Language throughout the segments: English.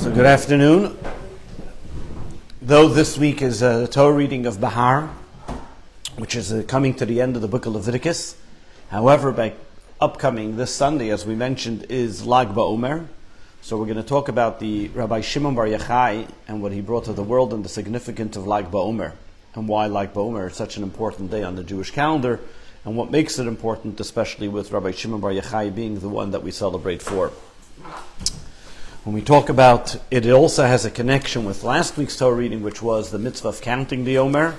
So good afternoon. Though this week is a Torah reading of Bahar, which is coming to the end of the book of Leviticus. However, by upcoming this Sunday, as we mentioned, is Lag BAOMER. So we're going to talk about the Rabbi Shimon Bar Yochai and what he brought to the world and the significance of Lag BAOMER and why Lag BAOMER is such an important day on the Jewish calendar and what makes it important, especially with Rabbi Shimon Bar Yochai being the one that we celebrate for. When we talk about it, it also has a connection with last week's Torah reading, which was the mitzvah of counting the Omer.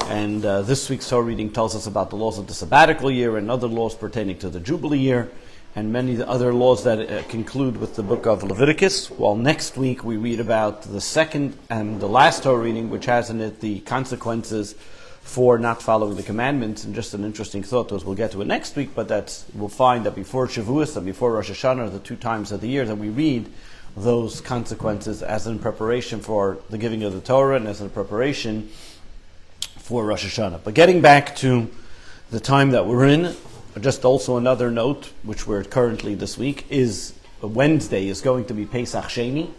And this week's Torah reading tells us about the laws of the sabbatical year and other laws pertaining to the Jubilee year and many other laws that conclude with the book of Leviticus. While next week we read about the second and the last Torah reading, which has in it the consequences for not following the commandments. And just an interesting thought was we'll get to it next week, but we'll find that before Shavuos and before Rosh Hashanah are the two times of the year that we read those consequences as in preparation for the giving of the Torah and as in preparation for Rosh Hashanah. But getting back to the time that we're in, just also another note, which we're currently this week, is Wednesday is going to be Pesach Sheni,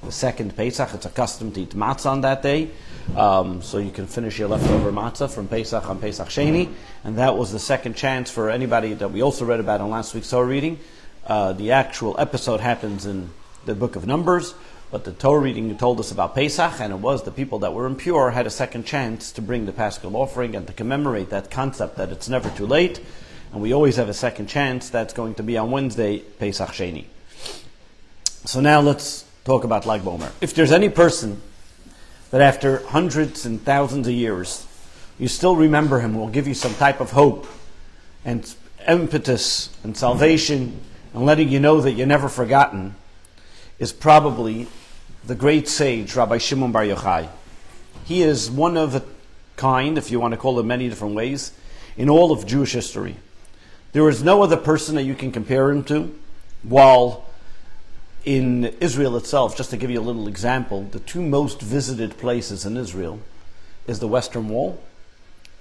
the second Pesach. It's a custom to eat matzah on that day. So you can finish your leftover matzah from Pesach on Pesach Sheni. And that was the second chance for anybody that we also read about in last week's Torah reading. The actual episode happens in the book of Numbers, but the Torah reading told us about Pesach, and it was the people that were impure had a second chance to bring the Paschal offering and to commemorate that concept that it's never too late, and we always have a second chance. That's going to be on Wednesday, Pesach Sheni. So now let's talk about Lag BAOMER. If there's any person that after hundreds and thousands of years, you still remember him, will give you some type of hope and impetus and salvation and letting you know that you're never forgotten, is probably the great sage, Rabbi Shimon Bar Yochai. He is one of a kind, if you want to call it many different ways, in all of Jewish history. There is no other person that you can compare him to, while in Israel itself, just to give you a little example, the two most visited places in Israel is the Western Wall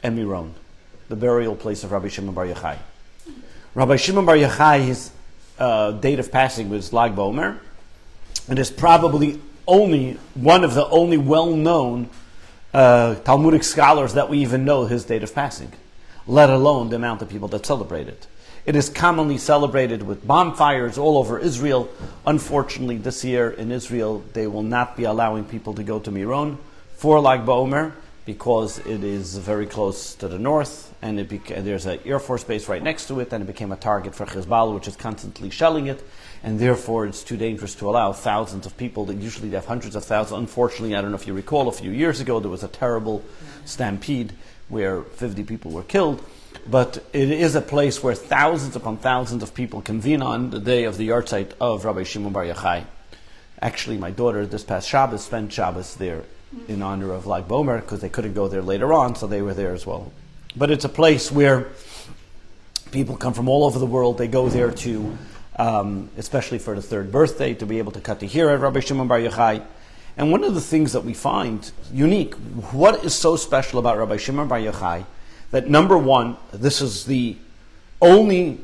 and Meron, the burial place of Rabbi Shimon Bar Yochai. Rabbi Shimon Bar Yochai's date of passing was Lag BAOMER, and is probably one of the only well-known Talmudic scholars that we even know his date of passing, let alone the amount of people that celebrate it. It is commonly celebrated with bonfires all over Israel. Unfortunately, this year in Israel, they will not be allowing people to go to Meron for Lag BAOMER because it is very close to the north, and there's an Air Force base right next to it, and it became a target for Hezbollah, which is constantly shelling it. And therefore, it's too dangerous to allow thousands of people that usually they have hundreds of thousands. Unfortunately, I don't know if you recall, a few years ago, there was a terrible stampede where 50 people were killed. But it is a place where thousands upon thousands of people convene on the day of the yahrzeit of Rabbi Shimon Bar Yochai. Actually, my daughter, this past Shabbos, spent Shabbos there in honor of Lag BAOMER because they couldn't go there later on, so they were there as well. But it's a place where people come from all over the world. They go there to especially for the third birthday, to be able to cut the hair at Rabbi Shimon Bar Yochai. And one of the things that we find unique, what is so special about Rabbi Shimon Bar Yochai, that number one, this is the only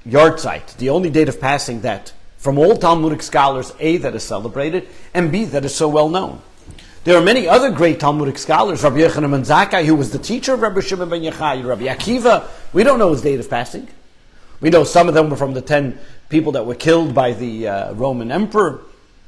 yahrzeit, the only date of passing that from all Talmudic scholars, A, that is celebrated, and B, that is so well known. There are many other great Talmudic scholars, Rabbi Yochanan ben Zakkai, who was the teacher of Rabbi Shimon ben Yochai, Rabbi Akiva. We don't know his date of passing. We know some of them were from the 10 people that were killed by the Roman emperor.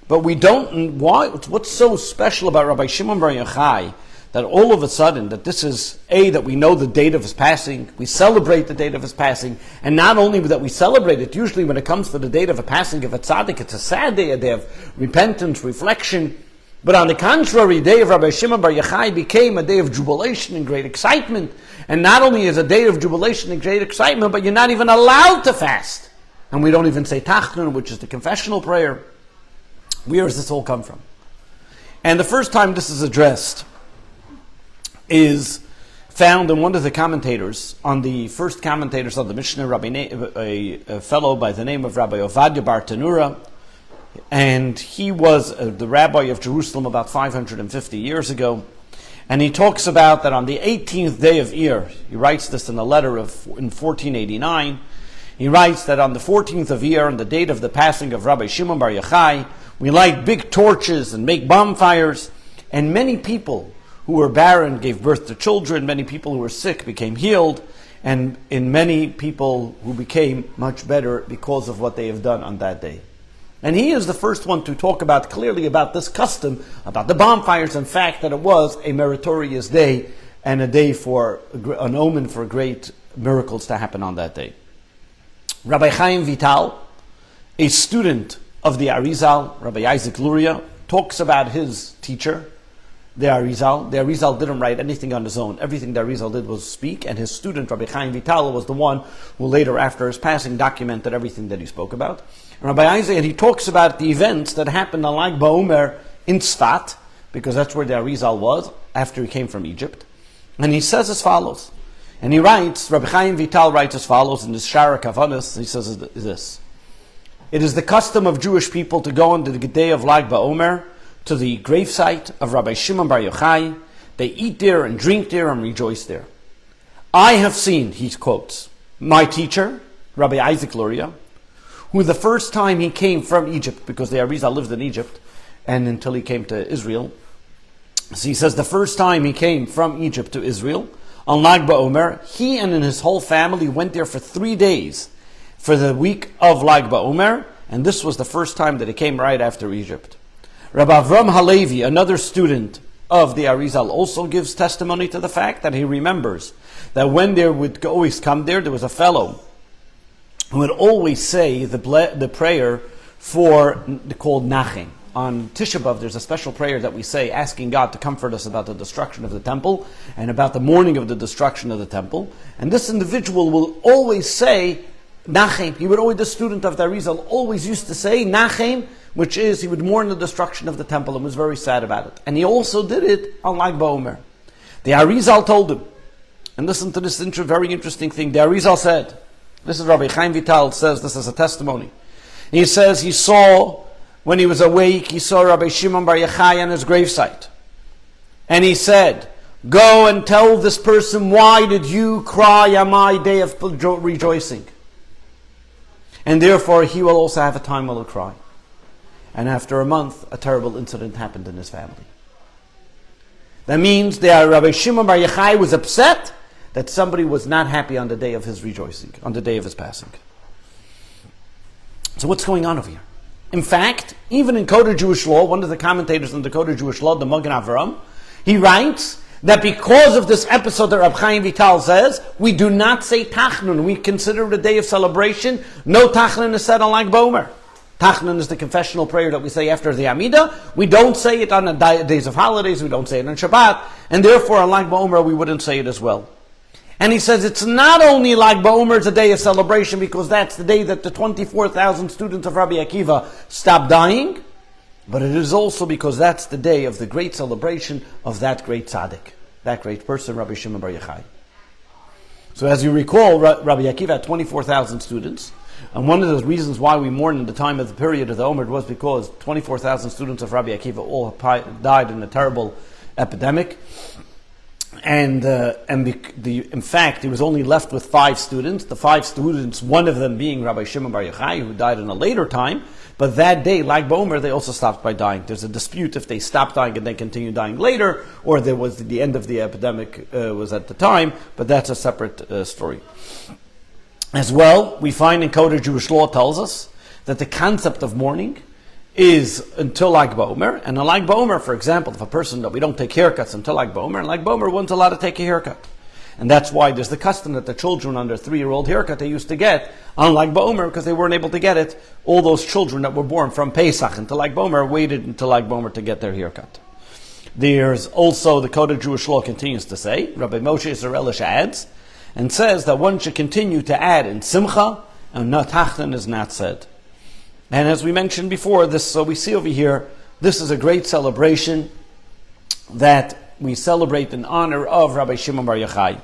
But we don't, what's so special about Rabbi Shimon Bar Yochai that all of a sudden, that this is, A, that we know the date of his passing, we celebrate the date of his passing, and not only that we celebrate it, usually when it comes to the date of a passing of a tzaddik, it's a sad day, a day of repentance, reflection. But on the contrary, the day of Rabbi Shimon Bar Yochai became a day of jubilation and great excitement. And not only is a day of jubilation and great excitement, but you're not even allowed to fast. And we don't even say Tachnun, which is the confessional prayer. Where does this all come from? And the first time this is addressed is found in one of the commentators, on the first commentators on the Mishnah, a fellow by the name of Rabbi Ovadia Bar Tanura. And he was the rabbi of Jerusalem about 550 years ago. And he talks about that on the 18th day of Iyar, he writes this in a letter in 1489, he writes that on the 14th of Iyar, on the date of the passing of Rabbi Shimon Bar Yochai, We light big torches and make bonfires. And many people who were barren gave birth to children. Many people who were sick became healed. And in many people who became much better because of what they have done on that day. And he is the first one to talk clearly about this custom, about the bonfires, in fact, that it was a meritorious day and a day for an omen for great miracles to happen on that day. Rabbi Chaim Vital, a student of the Arizal, Rabbi Isaac Luria, talks about his teacher, the Arizal. The Arizal didn't write anything on his own. Everything the Arizal did was speak, and his student, Rabbi Chaim Vital, was the one who later, after his passing, documented everything that he spoke about. Rabbi Isaac, and he talks about the events that happened on Lag BaOmer in Tzfat, because that's where the Arizal was, after he came from Egypt. And he says as follows, and he writes, Rabbi Chaim Vital writes as follows in his Shara Kavanas, he says this: it is the custom of Jewish people to go on the day of Lag BaOmer to the gravesite of Rabbi Shimon Bar Yochai. They eat there and drink there and rejoice there. I have seen, he quotes, my teacher, Rabbi Isaac Luria, who the first time he came from Egypt, because the Arizal lived in Egypt, and until he came to Israel. So he says the first time he came from Egypt to Israel, on Lag BaOmer, he and his whole family went there for 3 days for the week of Lag BaOmer, and this was the first time that he came right after Egypt. Rabbi Avram Halevi, another student of the Arizal, also gives testimony to the fact that he remembers that when they would always come there was a fellow who would always say the prayer called Nachem. On Tisha B'Av, there's a special prayer that we say asking God to comfort us about the destruction of the temple and about the mourning of the destruction of the temple. And this individual will always say Nachem. The student of the Arizal always used to say Nachem, which is he would mourn the destruction of the temple and was very sad about it. And he also did it on Lag BaOmer. The Arizal told him, and listen to this very interesting thing. The Arizal said, this is Rabbi Chaim Vital says this as a testimony. He says he saw, when he was awake, he saw Rabbi Shimon Bar Yochai on his gravesite. And he said, go and tell this person, why did you cry on my day of rejoicing? And therefore he will also have a time when he'll cry. And after a month, a terrible incident happened in his family. That means that Rabbi Shimon Bar Yochai was upset that somebody was not happy on the day of his rejoicing, on the day of his passing. So what's going on over here? In fact, even in Code of Jewish Law, one of the commentators in the Code of Jewish Law, the Magen Avraham, he writes that because of this episode that Rabbi Chaim Vital says, we do not say Tachnun. We consider it a day of celebration. No Tachnun is said on Lag BaOmer. Tachnun is the confessional prayer that we say after the Amidah. We don't say it on the days of holidays. We don't say it on Shabbat. And therefore on Lag BaOmer we wouldn't say it as well. And he says it's not only Lag BaOmer is a day of celebration because that's the day that the 24,000 students of Rabbi Akiva stopped dying, but it is also because that's the day of the great celebration of that great tzaddik, that great person, Rabbi Shimon Bar Yochai. So as you recall, Rabbi Akiva had 24,000 students, and one of the reasons why we mourn in the time of the period of the Omer was because 24,000 students of Rabbi Akiva all died in a terrible epidemic. And in fact, he was only left with 5 students. The 5 students, one of them being Rabbi Shimon Bar Yochai, who died in a later time. But that day, like BAOMER, they also stopped by dying. There's a dispute if they stopped dying and then continued dying later, or there was the end of the epidemic was at the time. But that's a separate story. As well, we find in Code of Jewish Law tells us that the concept of mourning is until Lag BaOmer, and in Lag BaOmer, for example, if a person that we don't take haircuts until Lag BaOmer, Lag BaOmer wasn't allowed to take a haircut. And that's why there's the custom that the children under 3-year-old haircut they used to get on Lag BaOmer because they weren't able to get it. All those children that were born from Pesach until Lag BaOmer waited until Lag BaOmer to get their haircut. There's also the Code of Jewish Law continues to say, Rabbi Moshe Zarelish adds, and says that one should continue to add in Simcha, and Natachtan is not said. And as we mentioned before, so we see over here, this is a great celebration that we celebrate in honor of Rabbi Shimon Bar Yochai.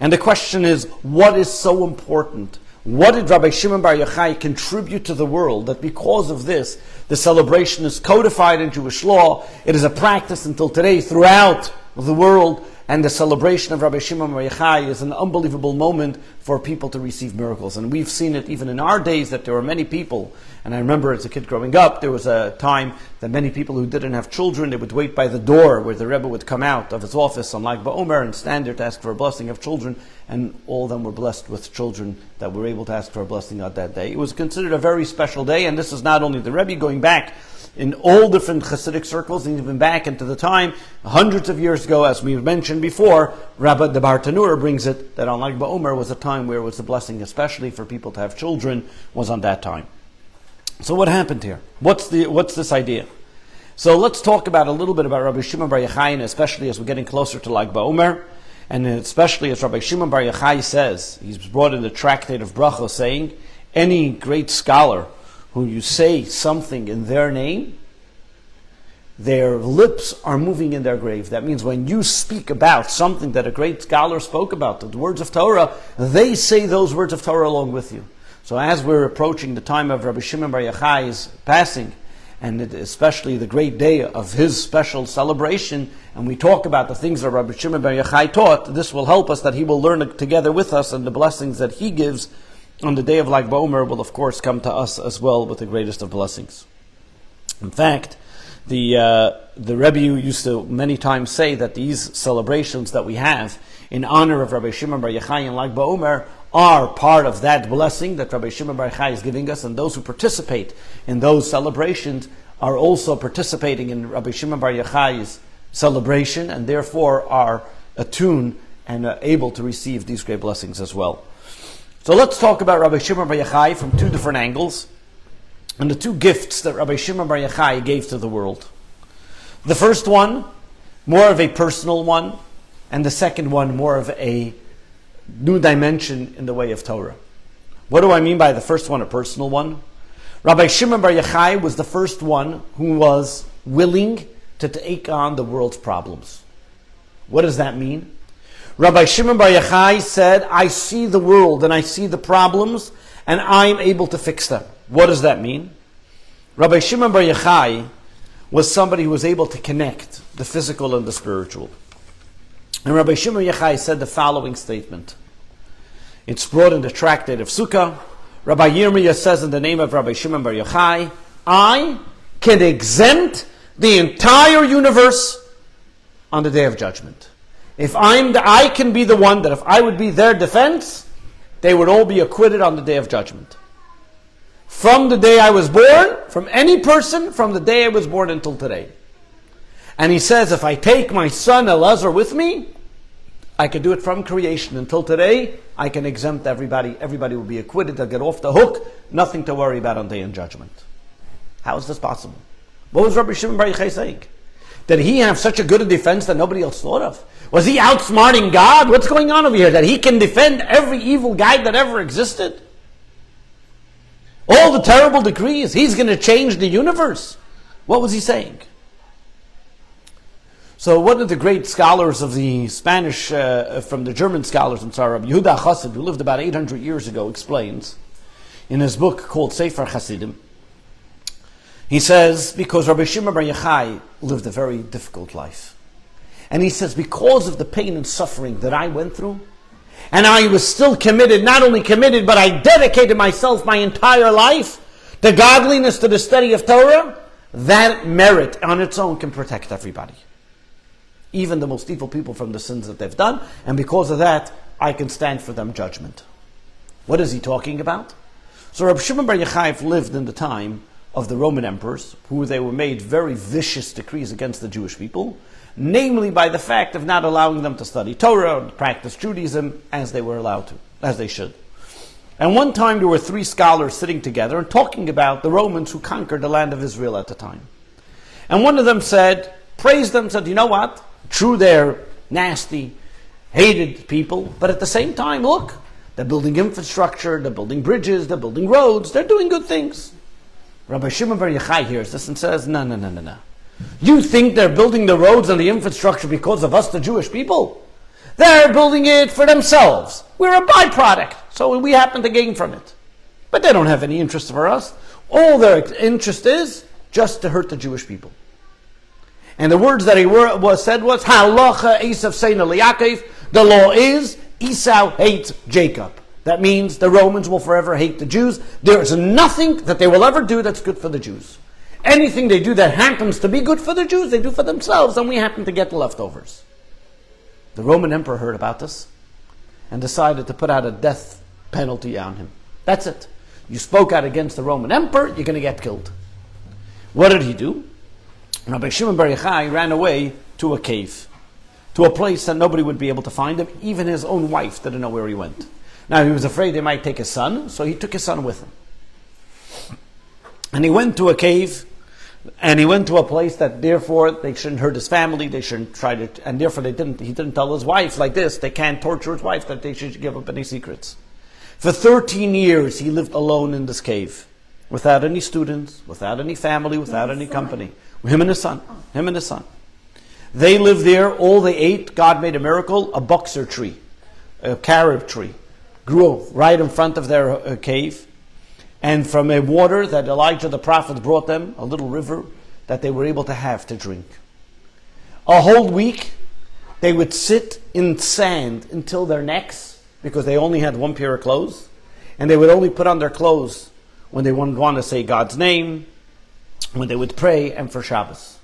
And the question is, what is so important? What did Rabbi Shimon Bar Yochai contribute to the world that because of this, the celebration is codified in Jewish law? It is a practice until today throughout the world, and the celebration of Rabbi Shimon Bar Yochai is an unbelievable moment for people to receive miracles. And we've seen it even in our days that there were many people, and I remember as a kid growing up, there was a time that many people who didn't have children, they would wait by the door where the Rebbe would come out of his office on like BAOMER and stand there to ask for a blessing of children, and all of them were blessed with children that were able to ask for a blessing on that day. It was considered a very special day, and this is not only the Rebbe going back in all different Hasidic circles, and even back into the time, hundreds of years ago, as we've mentioned before, Rabbi the Bar Tanur brings it, that on Lag BaOmer was a time where it was a blessing, especially for people to have children, was on that time. So what happened here? What's this idea? So let's talk about a little bit about Rabbi Shimon Bar Yochai, and especially as we're getting closer to Lag BaOmer, and especially as Rabbi Shimon Bar Yochai says, he's brought in the tractate of Bracha saying, any great scholar who you say something in their name, their lips are moving in their grave. That means when you speak about something that a great scholar spoke about, the words of Torah, they say those words of Torah along with you. So as we're approaching the time of Rabbi Shimon Bar Yochai's passing, and especially the great day of his special celebration, and we talk about the things that Rabbi Shimon Bar Yochai taught, this will help us that he will learn together with us, and the blessings that he gives on the day of Lag BaOmer will of course come to us as well with the greatest of blessings. In fact, the Rebbe used to many times say that these celebrations that we have in honor of Rabbi Shimon Bar Yochai and Lag BaOmer are part of that blessing that Rabbi Shimon Bar Yochai is giving us, and those who participate in those celebrations are also participating in Rabbi Shimon Bar Yochai's celebration, and therefore are attuned and able to receive these great blessings as well. So let's talk about Rabbi Shimon Bar Yochai from two different angles, and the two gifts that Rabbi Shimon Bar Yochai gave to the world. The first one, more of a personal one, and the second one, more of a new dimension in the way of Torah. What do I mean by the first one, a personal one? Rabbi Shimon Bar Yochai was the first one who was willing to take on the world's problems. What does that mean? Rabbi Shimon Bar Yochai said, I see the world and I see the problems and I'm able to fix them. What does that mean? Rabbi Shimon Bar Yochai was somebody who was able to connect the physical and the spiritual. And Rabbi Shimon Bar Yochai said the following statement. It's brought in the tractate of Sukkah. Rabbi Yirmiyah says in the name of Rabbi Shimon Bar Yochai, I can exempt the entire universe on the day of judgment. I can be the one that if I would be their defense, they would all be acquitted on the day of judgment. From the day I was born, from any person, from the day I was born until today. And he says, if I take my son Elazar with me, I can do it from creation until today. I can exempt everybody. Everybody will be acquitted. They'll get off the hook. Nothing to worry about on day in judgment. How is this possible? What was Rabbi Shimon Bar Yochai saying? Did he have such a good defense that nobody else thought of? Was he outsmarting God? What's going on over here? That he can defend every evil guy that ever existed? All the terrible decrees. He's going to change the universe. What was he saying? So one of the great scholars of the Spanish, from the German scholars, Rabbi Yehuda Chassid, who lived about 800 years ago, explains in his book called Sefer Hasidim. He says, because Rabbi Shimon Bar Yochai lived a very difficult life. And he says, because of the pain and suffering that I went through, and I was still committed, not only committed, but I dedicated myself my entire life to godliness, to the study of Torah, that merit on its own can protect everybody. Even the most evil people from the sins that they've done, and because of that, I can stand for them judgment. What is he talking about? So Rabbi Shimon Bar Yochai lived in the time of the Roman emperors, who they were made very vicious decrees against the Jewish people, namely by the fact of not allowing them to study Torah and practice Judaism as they were allowed to, as they should. And one time there were three scholars sitting together and talking about the Romans who conquered the land of Israel at the time. And one of them praised them, said, you know what? True, they're nasty, hated people, but at the same time, look, they're building infrastructure, they're building bridges, they're building roads, they're doing good things. Rabbi Shimon Bar Yochai hears this and says, no. You think they're building the roads and the infrastructure because of us, the Jewish people? They're building it for themselves. We're a byproduct, so we happen to gain from it. But they don't have any interest for us. All their interest is just to hurt the Jewish people. And the words that he said was, Halacha Esav Seina Liyaakov, the law is, Esau hates Jacob. That means the Romans will forever hate the Jews. There is nothing that they will ever do that's good for the Jews. Anything they do that happens to be good for the Jews, they do for themselves, and we happen to get the leftovers. The Roman emperor heard about this and decided to put out a death penalty on him. That's it. You spoke out against the Roman emperor, you're going to get killed. What did he do? Rabbi Shimon Bar Yochai ran away to a cave, to a place that nobody would be able to find him. Even his own wife didn't know where he went. Now he was afraid they might take his son, so he took his son with him. And he went to a cave, and he went to a place that therefore they shouldn't hurt his family, they shouldn't try to, and therefore he didn't tell his wife like this, they can't torture his wife, that they should give up any secrets. For 13 years he lived alone in this cave, without any students, without any family, without any company. Him and his son. They lived there, all they ate, God made a miracle, a boxer tree, a carob tree, grew right in front of their cave. And from a water that Elijah the prophet brought them, a little river that they were able to have to drink. A whole week, they would sit in sand until their necks, because they only had one pair of clothes, and they would only put on their clothes when they would want to say God's name, when they would pray, and for Shabbos.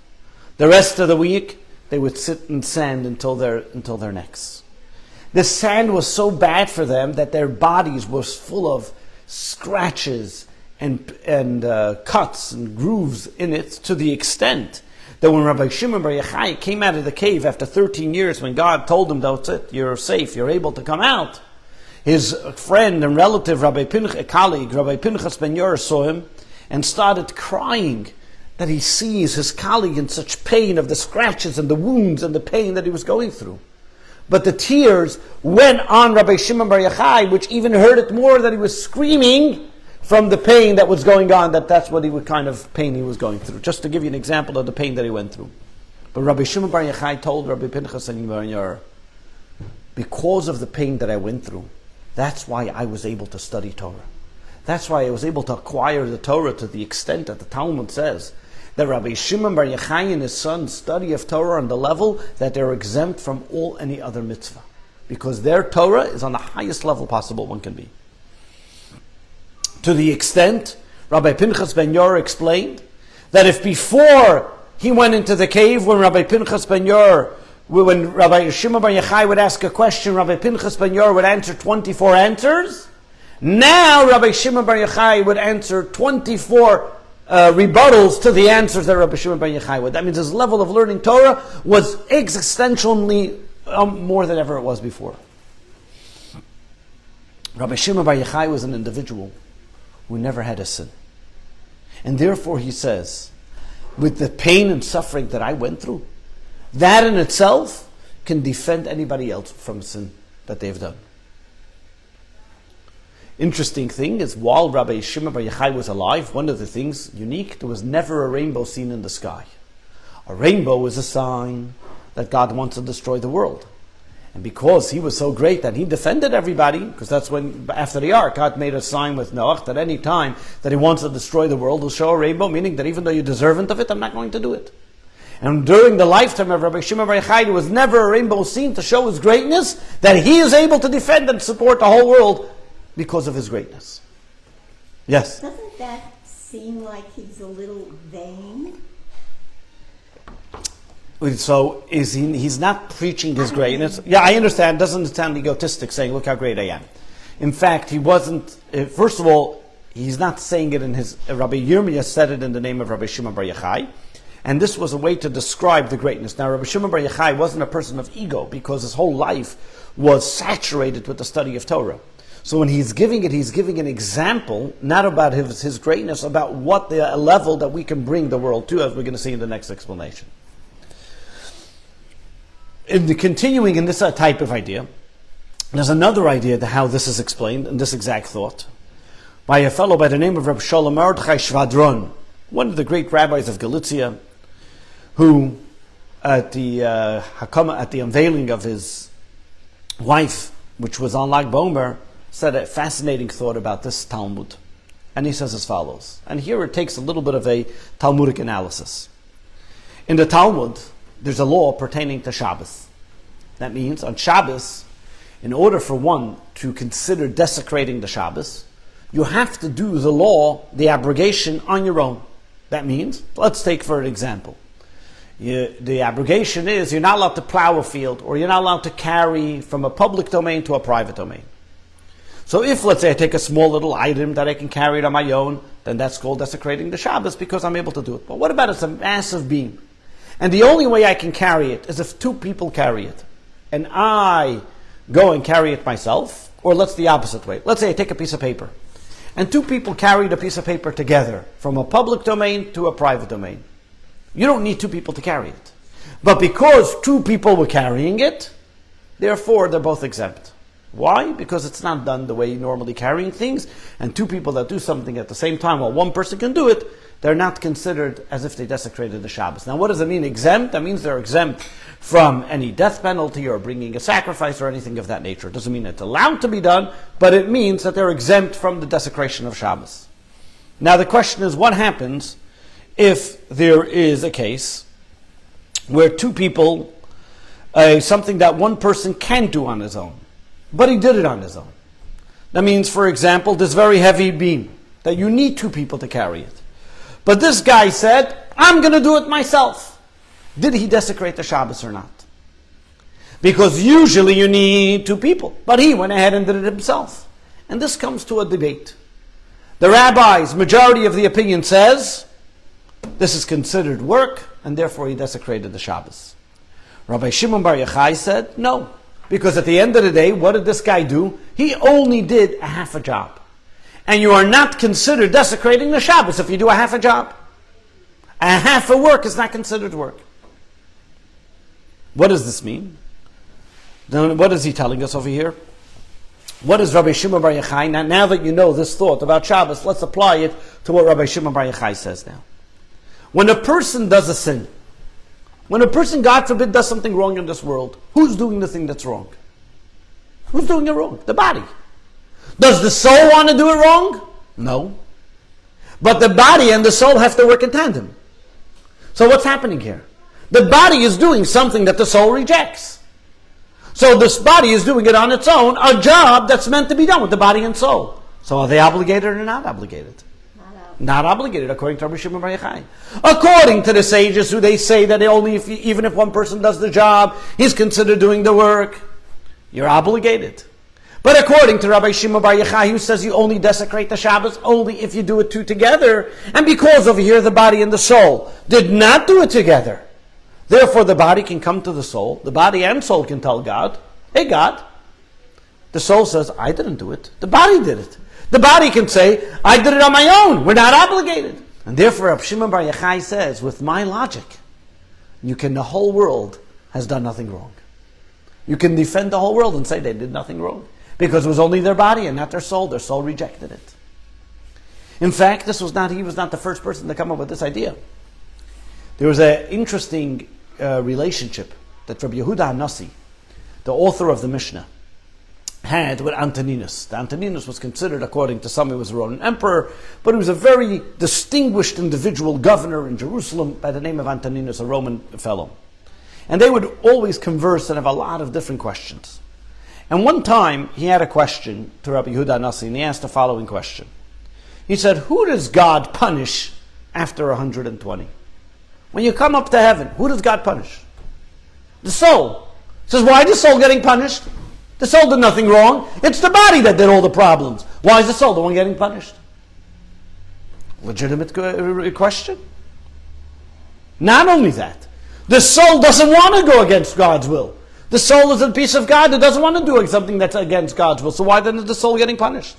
The rest of the week, they would sit in sand until their necks. The sand was so bad for them that their bodies were full of scratches and cuts and grooves in it, to the extent that when Rabbi Shimon Bar Yochai came out of the cave after 13 years, when God told him, that's it, you're safe, you're able to come out, his friend and relative, a colleague, Rabbi Pinchas ben Yair, saw him and started crying that he sees his colleague in such pain of the scratches and the wounds and the pain that he was going through. But the tears went on Rabbi Shimon Bar Yochai, which even hurt it more, that he was screaming from the pain that was going on, that's what kind of pain he was going through. Just to give you an example of the pain that he went through. But Rabbi Shimon Bar Yochai told Rabbi Pinchas ben Yair, because of the pain that I went through, that's why I was able to study Torah. That's why I was able to acquire the Torah to the extent that the Talmud says that Rabbi Shimon Bar Yochai and his son study of Torah on the level that they're exempt from any other mitzvah, because their Torah is on the highest level possible one can be. To the extent, Rabbi Pinchas ben Yair explained that if before he went into the cave, when Rabbi Pinchas ben Yair, when Rabbi Shimon Bar Yochai would ask a question, Rabbi Pinchas ben Yair would answer 24 answers. Now Rabbi Shimon Bar Yochai would answer 24 rebuttals to the answers that Rabbi Shimon Bar Yochai would. That means his level of learning Torah was existentially more than ever it was before. Rabbi Shimon Bar Yochai was an individual who never had a sin. And therefore he says, with the pain and suffering that I went through, that in itself can defend anybody else from sin that they've done. Interesting thing is, while Rabbi Shimon Bar Yochai was alive, one of the things unique, there was never a rainbow seen in the sky. A rainbow is a sign that God wants to destroy the world. And because he was so great that he defended everybody, because that's when, after the ark, God made a sign with Noach that any time that he wants to destroy the world, he'll show a rainbow, meaning that even though you're deserving of it, I'm not going to do it. And during the lifetime of Rabbi Shimon Bar Yochai, there was never a rainbow seen to show his greatness, that he is able to defend and support the whole world because of his greatness. Yes? Doesn't that seem like he's a little vain? So he's not preaching his greatness. Yeah, I understand. Doesn't sound egotistic saying, look how great I am. In fact, he wasn't, first of all, he's not saying it in his, Rabbi Yirmiyah said it in the name of Rabbi Shimon Bar Yochai. And this was a way to describe the greatness. Now, Rabbi Shimon Bar Yochai wasn't a person of ego, because his whole life was saturated with the study of Torah. So when he's giving an example, not about his greatness, about what the level that we can bring the world to, as we're going to see in the next explanation. Continuing in this type of idea, there's another idea to how this is explained, in this exact thought, by a fellow by the name of Rabbi Shalom Mordechai Shvadron, one of the great rabbis of Galicia, who at the unveiling of his wife, which was on Lag BAOMER, said a fascinating thought about this Talmud. And he says as follows, and here it takes a little bit of a Talmudic analysis. In the Talmud, there's a law pertaining to Shabbos. That means on Shabbos, in order for one to consider desecrating the Shabbos, you have to do the law, the abrogation, on your own. That means, let's take for an example. The abrogation is you're not allowed to plow a field, or you're not allowed to carry from a public domain to a private domain. So if, let's say, I take a small little item that I can carry it on my own, then that's called desecrating the Shabbos because I'm able to do it. But what about it's a massive beam? And the only way I can carry it is if two people carry it. And I go and carry it myself, or let's the opposite way. Let's say I take a piece of paper, and two people carry the piece of paper together from a public domain to a private domain. You don't need two people to carry it. But because two people were carrying it, therefore they're both exempt. Why? Because it's not done the way you normally carrying things, and two people that do something at the same time while one person can do it, they're not considered as if they desecrated the Shabbos. Now what does it mean, exempt? That means they're exempt from any death penalty or bringing a sacrifice or anything of that nature. It doesn't mean it's allowed to be done, but it means that they're exempt from the desecration of Shabbos. Now the question is, what happens if there is a case where two people, something that one person can do on his own, but he did it on his own? That means, for example, this very heavy beam, that you need two people to carry it. But this guy said, I'm going to do it myself. Did he desecrate the Shabbos or not? Because usually you need two people, but he went ahead and did it himself. And this comes to a debate. The rabbis, majority of the opinion says, this is considered work, and therefore he desecrated the Shabbos. Rabbi Shimon Bar Yochai said, no. Because at the end of the day, what did this guy do? He only did a half a job. And you are not considered desecrating the Shabbos if you do a half a job. A half a work is not considered work. What does this mean? What is he telling us over here? What is Rabbi Shimon Bar Yochai? Now that you know this thought about Shabbos, let's apply it to what Rabbi Shimon Bar Yochai says now. When a person does a sin, when a person, God forbid, does something wrong in this world, who's doing the thing that's wrong? Who's doing it wrong? The body. Does the soul want to do it wrong? No. But the body and the soul have to work in tandem. So what's happening here? The body is doing something that the soul rejects. So this body is doing it on its own, a job that's meant to be done with the body and soul. So are they obligated or not obligated? Not obligated, according to Rabbi Shimon Bar Yochai. According to the sages, who they say that even if one person does the job, he's considered doing the work. You're obligated. But according to Rabbi Shimon Bar Yochai, who says you only desecrate the Shabbos only if you do it two together, and because over here the body and the soul did not do it together, therefore the body can come to the soul, the body and soul can tell God, hey God, the soul says, I didn't do it, the body did it. The body can say, I did it on my own, we're not obligated. And therefore Rabbi Shimon Bar Yochai says, with my logic, the whole world has done nothing wrong. You can defend the whole world and say they did nothing wrong. Because it was only their body and not their soul. Their soul rejected it. In fact, he was not the first person to come up with this idea. There was an interesting relationship that Rabbi Yehuda HaNasi, the author of the Mishnah, had with Antoninus. The Antoninus was considered, according to some, he was a Roman emperor, but he was a very distinguished individual governor in Jerusalem by the name of Antoninus, a Roman fellow. And they would always converse and have a lot of different questions. And one time, he had a question to Rabbi Yehuda HaNasi, and he asked the following question. He said, who does God punish after 120? When you come up to heaven, who does God punish? The soul. He says, why is the soul getting punished? The soul did nothing wrong. It's the body that did all the problems. Why is the soul the one getting punished? Legitimate question. Not only that, the soul doesn't want to go against God's will. The soul is a piece of God that doesn't want to do something that's against God's will. So why then is the soul getting punished?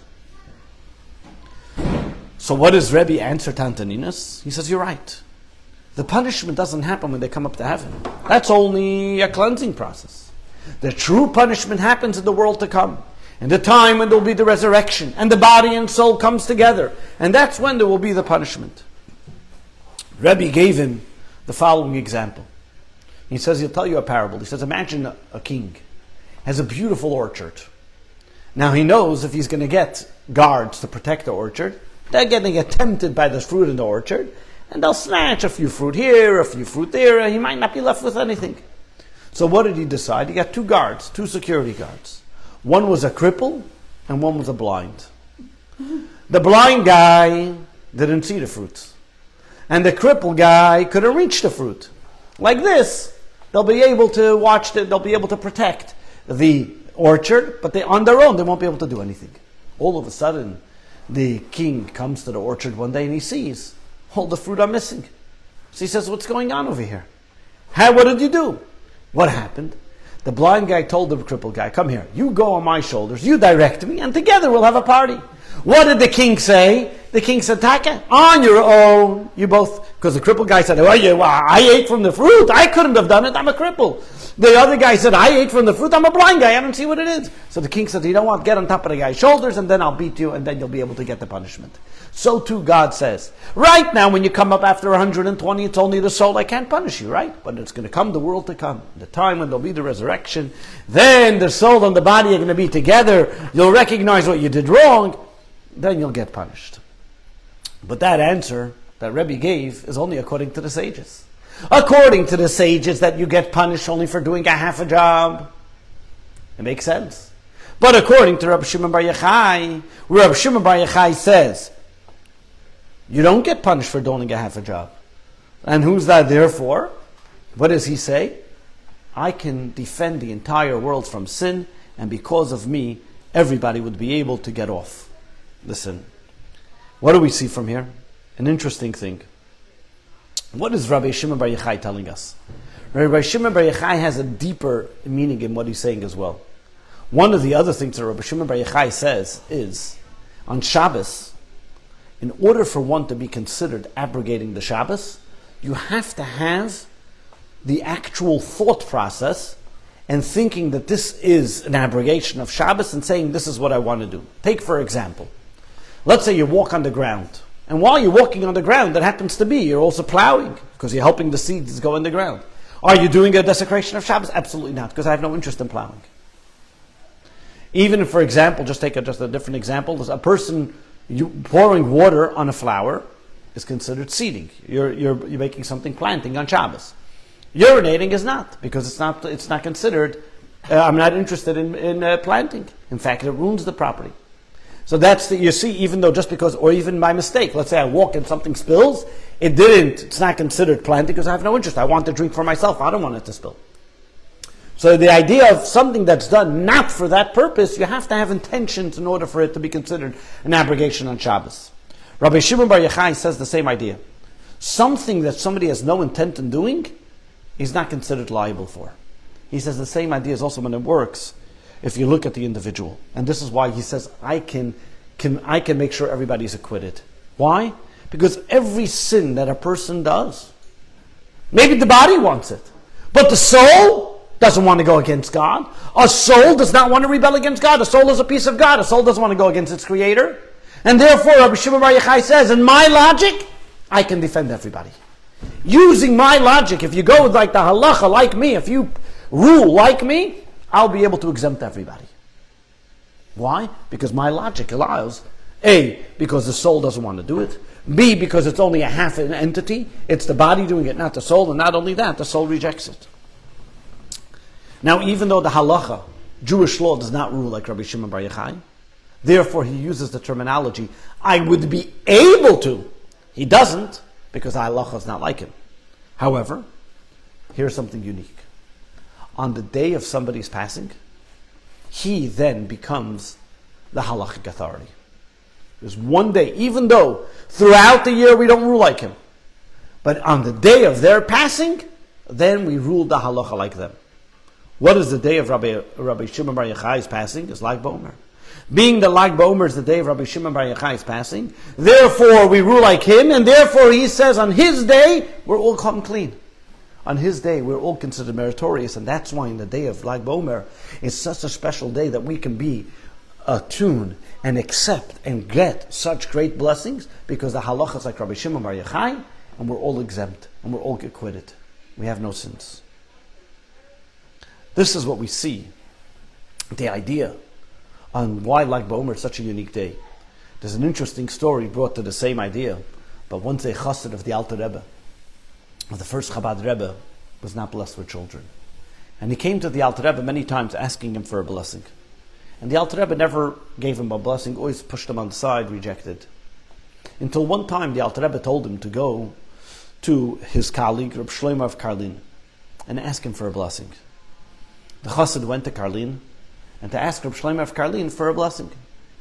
So what does Rebbe answer to Antoninus? He says, you're right. The punishment doesn't happen when they come up to heaven. That's only a cleansing process. The true punishment happens in the world to come. In the time when there will be the resurrection. And the body and soul comes together. And that's when there will be the punishment. Rebbe gave him the following example. He says, he'll tell you a parable. He says, imagine a king has a beautiful orchard. Now he knows if he's going to get guards to protect the orchard, they're going to get tempted by the fruit in the orchard, and they'll snatch a few fruit here, a few fruit there, and he might not be left with anything. So what did he decide? He got 2 guards, 2 security guards. One was a cripple, and one was a blind. The blind guy didn't see the fruits. And the crippled guy couldn't reach the fruit. Like this, they'll be able to watch, they'll be able to protect the orchard, but on their own, they won't be able to do anything. All of a sudden, the king comes to the orchard one day and he sees all the fruit are missing. So he says, what's going on over here? What did you do? What happened? The blind guy told the crippled guy, come here, you go on my shoulders, you direct me, and together we'll have a party. What did the king say? The king said, Taka, on your own. You both, because the crippled guy said, I ate from the fruit. I couldn't have done it. I'm a cripple. The other guy said, I ate from the fruit. I'm a blind guy. I don't see what it is. So the king said, you know what? Get on top of the guy's shoulders and then I'll beat you and then you'll be able to get the punishment. So too God says. Right now when you come up after 120, it's only the soul. I can't punish you, right? But it's going to come the world to come. The time when there'll be the resurrection. Then the soul and the body are going to be together. You'll recognize what you did wrong. Then you'll get punished. But that answer that Rebbe gave is only according to the sages. According to the sages that you get punished only for doing a half a job. It makes sense. But according to Rabbi Shimon Bar Yochai, Rabbi Shimon Bar Yochai says, you don't get punished for doing a half a job. And who's that there for? What does he say? I can defend the entire world from sin, and because of me, everybody would be able to get off the sin. What do we see from here? An interesting thing. What is Rabbi Shimon Bar Yochai telling us? Rabbi Shimon Bar Yochai has a deeper meaning in what he's saying as well. One of the other things that Rabbi Shimon Bar Yochai says is, on Shabbos, in order for one to be considered abrogating the Shabbos, you have to have the actual thought process and thinking that this is an abrogation of Shabbos and saying this is what I want to do. Take for example, let's say you walk on the ground. And while you're walking on the ground, that happens to be, you're also plowing because you're helping the seeds go in the ground. Are you doing a desecration of Shabbos? Absolutely not, because I have no interest in plowing. Even if, for example, just a different example, a person pouring water on a flower is considered seeding. You're making something planting on Shabbos. Urinating is not, because it's not considered. I'm not interested in planting. In fact, it ruins the property. So you see, even though just because, or even by mistake, let's say I walk and something spills, it's not considered planting because I have no interest. I want to drink for myself. I don't want it to spill. So the idea of something that's done not for that purpose, you have to have intentions in order for it to be considered an abrogation on Shabbos. Rabbi Shimon Bar Yochai says the same idea. Something that somebody has no intent in doing, he's not considered liable for. He says the same idea is also when it works if you look at the individual. And this is why he says, I can make sure everybody's acquitted. Why? Because every sin that a person does, maybe the body wants it, but the soul doesn't want to go against God. A soul does not want to rebel against God. A soul is a piece of God. A soul doesn't want to go against its creator. And therefore, Rabbi Shimon Bar Yochai says, in my logic, I can defend everybody. Using my logic, if you go like the halacha, like me, if you rule like me, I'll be able to exempt everybody. Why? Because my logic allows, A, because the soul doesn't want to do it, B, because it's only a half an entity, it's the body doing it, not the soul, and not only that, the soul rejects it. Now, even though the halacha, Jewish law, does not rule like Rabbi Shimon Bar Yochai, therefore he uses the terminology, I would be able to. He doesn't, because the halacha is not like him. However, here's something unique. On the day of somebody's passing, he then becomes the halachic authority. There's one day, even though throughout the year we don't rule like him, but on the day of their passing, then we rule the halacha like them. What is the day of Rabbi Shimon Bar Yochai's passing? It's Lag BAOMER. Being the Lag BAOMER is the day of Rabbi Shimon Bar Yochai's passing, therefore we rule like him, and therefore he says on his day, we're all come clean. On his day, we're all considered meritorious, and that's why in the day of Lag BAOMER, it's such a special day that we can be attuned and accept and get such great blessings, because the halacha is like Rabbi Shimon Bar Yochai, and we're all exempt, and we're all acquitted. We have no sins. This is what we see, the idea on why Lag BAOMER is such a unique day. There's an interesting story brought to the same idea But once a chassid of the Alter Rebbe, of the first Chabad Rebbe, was not blessed with children. And he came to the Alter Rebbe many times asking him for a blessing. And the Alter Rebbe never gave him a blessing, always pushed him on the side, rejected. Until one time the Alter Rebbe told him to go to his colleague, Rabbi Shlomo of Karlin, and ask him for a blessing. The chassid went to Karlin and to ask Rabbi Shlomo of Karlin for a blessing.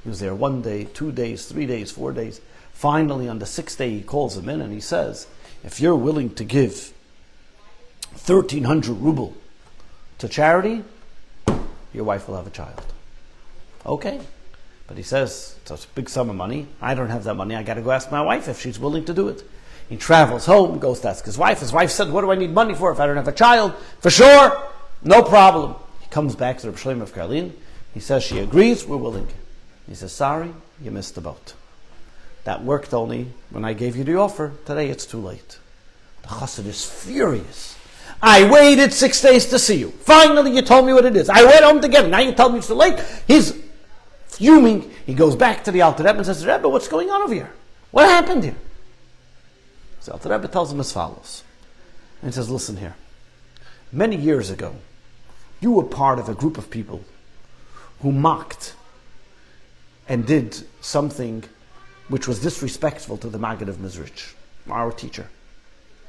He was there 1 day, 2 days, 3 days, 4 days. Finally, on the 6th day, he calls him in and he says, if you're willing to give 1,300 ruble to charity, your wife will have a child. Okay. But he says, it's a big sum of money. I don't have that money. I got to go ask my wife if she's willing to do it. He travels home, goes to ask his wife. His wife said, what do I need money for if I don't have a child? For sure, no problem. He comes back to Rabbi Shlomo of Karlin. He says, she agrees, we're willing. He says, sorry, you missed the boat. That worked only when I gave you the offer. Today it's too late. The chassid is furious. I waited 6 days to see you. Finally you told me what it is. I went home to get it. Now you tell me it's too late. He's fuming. He goes back to the Alter Rebbe and says, Rebbe, what's going on over here? What happened here? So Alter Rebbe tells him as follows. And he says, listen here. Many years ago, you were part of a group of people who mocked and did something which was disrespectful to the Maggid of Mizrich, our teacher.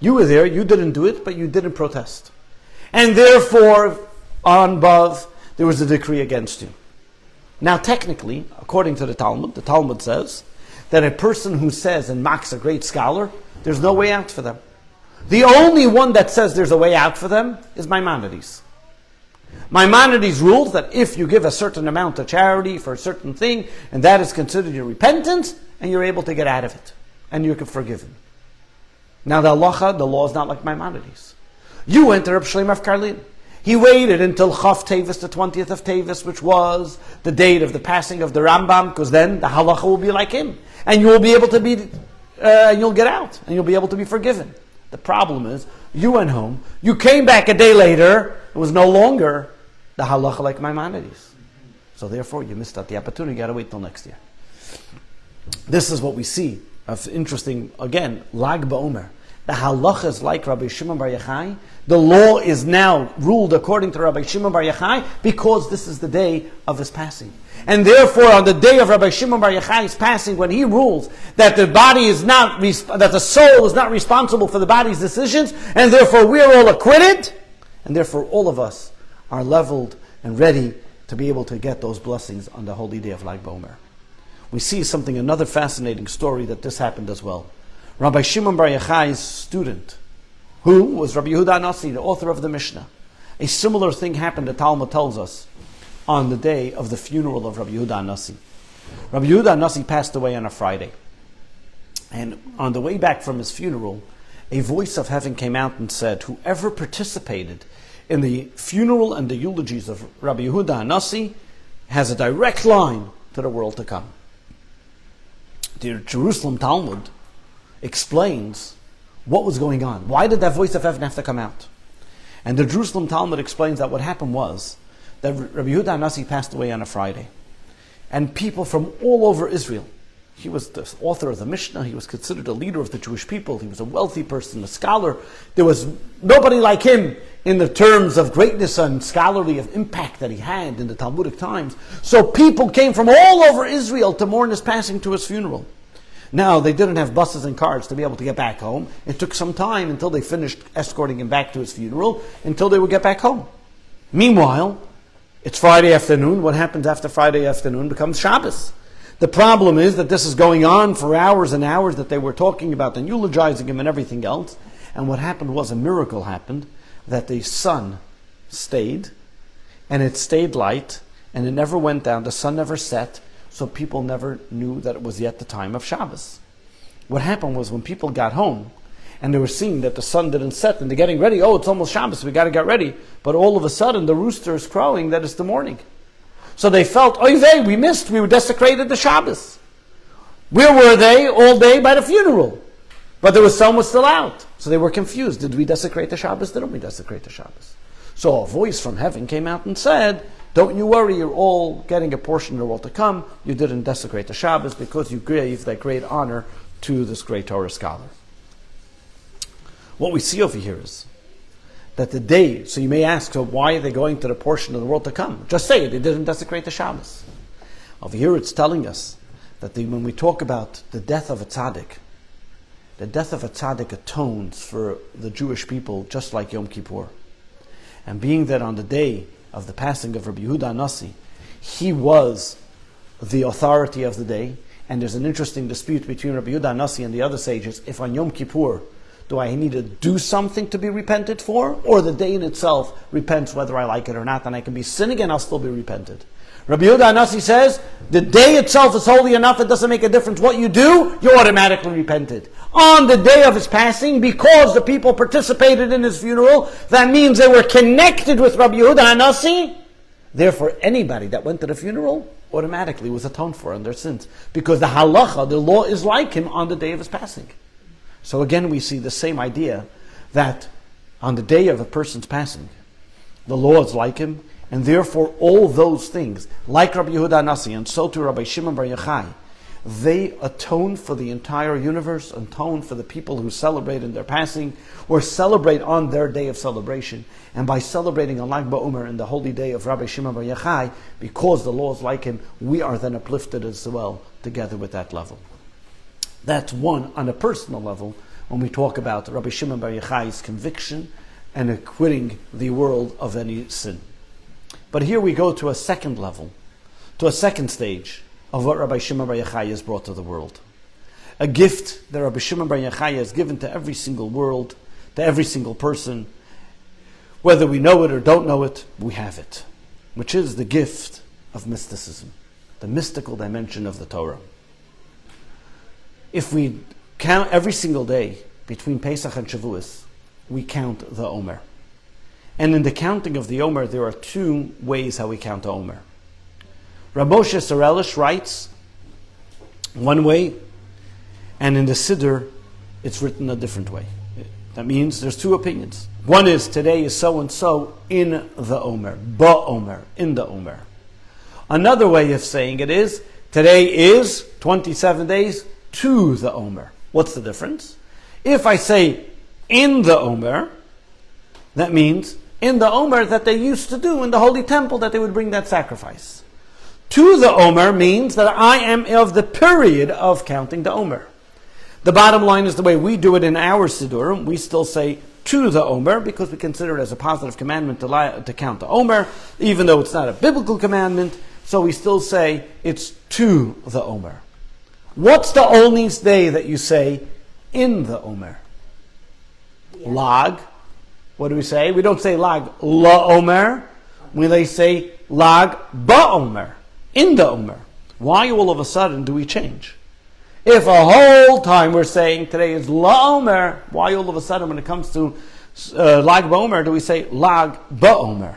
You were there, you didn't do it, but you didn't protest. And therefore, on above, there was a decree against you. Now technically, according to the Talmud says that a person who says and mocks a great scholar, there's no way out for them. The only one that says there's a way out for them is Maimonides. Maimonides rules that if you give a certain amount of charity for a certain thing, and that is considered your repentance, and you're able to get out of it, and you're forgiven. Now the halacha, the law is not like Maimonides. You went to Rabbi Shlomo of Karlin. He waited until Chav Tevis, the 20th of Tevis, which was the date of the passing of the Rambam, because then the halacha will be like him, and you will be able to be, you'll get out, and you'll be able to be forgiven. The problem is, you went home, you came back a day later, it was no longer the halacha like Maimonides. So therefore, you missed out the opportunity, you got to wait till next year. This is what we see of interesting, again, Lag BAOMER. The halacha is like Rabbi Shimon Bar Yochai. The law is now ruled according to Rabbi Shimon Bar Yochai because this is the day of his passing. And therefore, on the day of Rabbi Shimon Bar Yochai's passing, when he rules that the body is not, that the soul is not responsible for the body's decisions, and therefore we are all acquitted, and therefore all of us are leveled and ready to be able to get those blessings on the holy day of Lag BAOMER. We see another fascinating story that this happened as well. Rabbi Shimon Bar Yochai's student, who was Rabbi Yehuda Nasi, the author of the Mishnah. A similar thing happened, the Talmud tells us, on the day of the funeral of Rabbi Yehuda Nasi. Rabbi Yehuda Nasi passed away on a Friday. And on the way back from his funeral, a voice of heaven came out and said, whoever participated in the funeral and the eulogies of Rabbi Yehuda Nasi has a direct line to the world to come. The Jerusalem Talmud explains what was going on. Why did that voice of heaven have to come out? And the Jerusalem Talmud explains that what happened was that Rabbi Yehuda Nasi passed away on a Friday. And people from all over Israel, he was the author of the Mishnah, he was considered a leader of the Jewish people, he was a wealthy person, a scholar. There was nobody like him in the terms of greatness and scholarly of impact that he had in the Talmudic times. So people came from all over Israel to mourn his passing, to his funeral. Now, they didn't have buses and cars to be able to get back home. It took some time until they finished escorting him back to his funeral, until they would get back home. Meanwhile, it's Friday afternoon. What happens after Friday afternoon becomes Shabbos. The problem is that this is going on for hours and hours, that they were talking about and eulogizing him and everything else. And what happened was a miracle happened, that the sun stayed, and it stayed light, and it never went down. The sun never set. So people never knew that it was yet the time of Shabbos. What happened was when people got home and they were seeing that the sun didn't set and they're getting ready, it's almost Shabbos, we got to get ready. But all of a sudden the rooster is crowing that it's the morning. So they felt, oy vey, we desecrated the Shabbos. Where were they all day by the funeral? But the sun was still out. So they were confused. Did we desecrate the Shabbos? Didn't we desecrate the Shabbos? So a voice from heaven came out and said, don't you worry, you're all getting a portion of the world to come. You didn't desecrate the Shabbos because you gave that great honor to this great Torah scholar. What we see over here is that the day, so you may ask, so why are they going to the portion of the world to come? Just say it didn't desecrate the Shabbos. Over here it's telling us that when we talk about the death of a tzaddik, the death of a tzaddik atones for the Jewish people just like Yom Kippur. And being that on the day of the passing of Rabbi Yehuda Nasi, he was the authority of the day, and there's an interesting dispute between Rabbi Yehuda Nasi and the other sages, if on Yom Kippur, do I need to do something to be repented for, or the day in itself repents whether I like it or not, and I can be sinning and I'll still be repented. Rabbi Yehuda Nasi says, the day itself is holy enough, it doesn't make a difference what you do, you're automatically repented. On the day of his passing, because the people participated in his funeral, that means they were connected with Rabbi Yehuda Nasi. Therefore, anybody that went to the funeral automatically was atoned for on their sins. Because the halacha, the law, is like him on the day of his passing. So again, we see the same idea that on the day of a person's passing, the law is like him, and therefore all those things, like Rabbi Yehuda Nasi, and so too Rabbi Shimon Bar Yochai, they atone for the entire universe, atone for the people who celebrate in their passing, or celebrate on their day of celebration. And by celebrating on Lag BaOmer in the holy day of Rabbi Shimon Bar Yochai, because the law is like him, we are then uplifted as well, together with that level. That's one, on a personal level, when we talk about Rabbi Shimon Bar Yochai's conviction and acquitting the world of any sin. But here we go to a second level, to a second stage of what Rabbi Shimon Bar Yochai has brought to the world. A gift that Rabbi Shimon Bar Yochai has given to every single world, to every single person. Whether we know it or don't know it, we have it. Which is the gift of mysticism, the mystical dimension of the Torah. If we count every single day between Pesach and Shavuos, we count the Omer. And in the counting of the Omer, there are two ways how we count the Omer. Rav Moshe Sorelish writes one way, and in the Siddur, it's written a different way. That means there's two opinions. One is today is so-and-so in the Omer, BAOMER, in the Omer. Another way of saying it is, today is 27 days to the Omer. What's the difference? If I say in the Omer, that means in the Omer that they used to do in the Holy Temple, that they would bring that sacrifice. To the Omer means that I am of the period of counting the Omer. The bottom line is the way we do it in our Siddur, we still say to the Omer because we consider it as a positive commandment to count the Omer, even though it's not a biblical commandment, so we still say it's to the Omer. What's the only day that you say in the Omer? Yeah. Lag. What do we say? We don't say Lag La Omer. We say Lag BaOmer. In the Omer. Why all of a sudden do we change? If a whole time we're saying today is La Omer, why all of a sudden when it comes to Lag BaOmer do we say Lag BaOmer?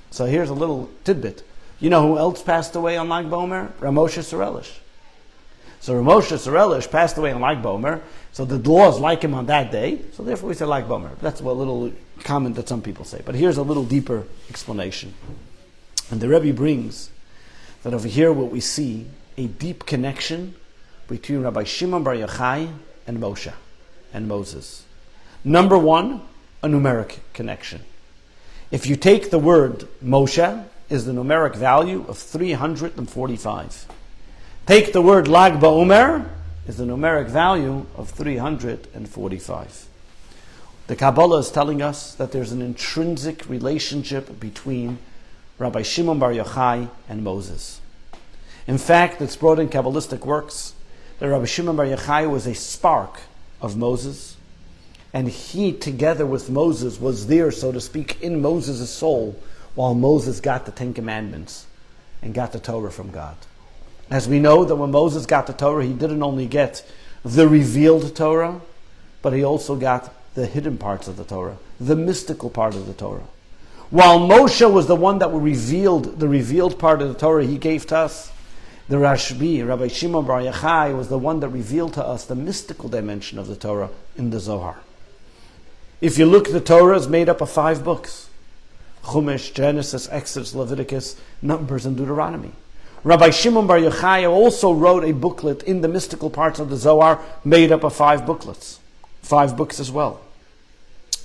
So here's a little tidbit. You know who else passed away on Lag BaOmer? Rav Moshe Sorelish. So Rav Moshe Sorelish passed away on Lag BaOmer, so the law is like him on that day, so therefore we say Lag BaOmer. That's a little comment that some people say. But here's a little deeper explanation. And the Rebbe brings that over here what we see, a deep connection between Rabbi Shimon Bar Yochai and Moshe and Moses. Number one, a numeric connection. If you take the word Moshe, is the numeric value of 345. Take the word Lag BaOmer, is the numeric value of 345. The Kabbalah is telling us that there's an intrinsic relationship between Rabbi Shimon Bar Yochai and Moses. In fact, it's brought in Kabbalistic works that Rabbi Shimon Bar Yochai was a spark of Moses, and he, together with Moses, was there, so to speak, in Moses' soul, while Moses got the Ten Commandments and got the Torah from God. As we know that when Moses got the Torah, he didn't only get the revealed Torah, but he also got the hidden parts of the Torah, the mystical part of the Torah. While Moshe was the one that revealed the revealed part of the Torah he gave to us, the Rashbi, Rabbi Shimon Bar Yochai, was the one that revealed to us the mystical dimension of the Torah in the Zohar. If you look, the Torah is made up of 5 books. Chumash, Genesis, Exodus, Leviticus, Numbers, and Deuteronomy. Rabbi Shimon Bar Yochai also wrote a booklet in the mystical parts of the Zohar made up of 5 booklets, 5 books as well.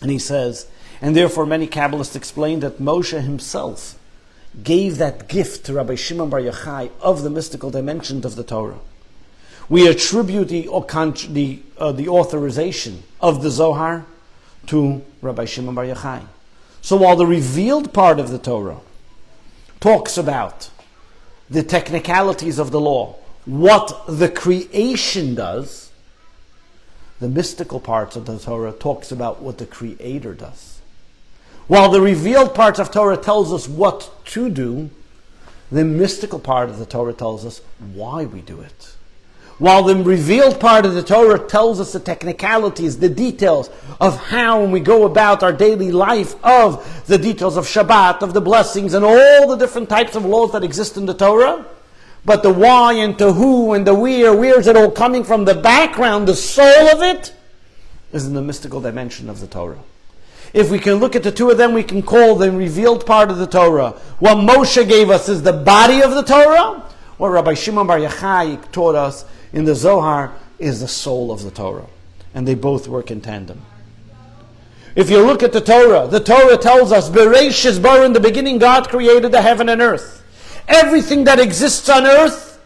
And he says, and therefore many Kabbalists explain that Moshe himself gave that gift to Rabbi Shimon Bar Yochai of the mystical dimensions of the Torah. We attribute the authorization of the Zohar to Rabbi Shimon Bar Yochai. So while the revealed part of the Torah talks about the technicalities of the law, what the creation does, the mystical parts of the Torah talks about what the Creator does. While the revealed parts of Torah tells us what to do, the mystical part of the Torah tells us why we do it. While the revealed part of the Torah tells us the technicalities, the details of how we go about our daily life, of the details of Shabbat, of the blessings, and all the different types of laws that exist in the Torah. But the why and to who and the where is it all coming from? The background, the soul of it, is in the mystical dimension of the Torah. If we can look at the two of them, we can call the revealed part of the Torah. What Moshe gave us is the body of the Torah. What Rabbi Shimon Bar Yochai taught us in the Zohar is the soul of the Torah. And they both work in tandem. If you look at the Torah tells us, Bereshis bara, in the beginning God created the heaven and earth. Everything that exists on earth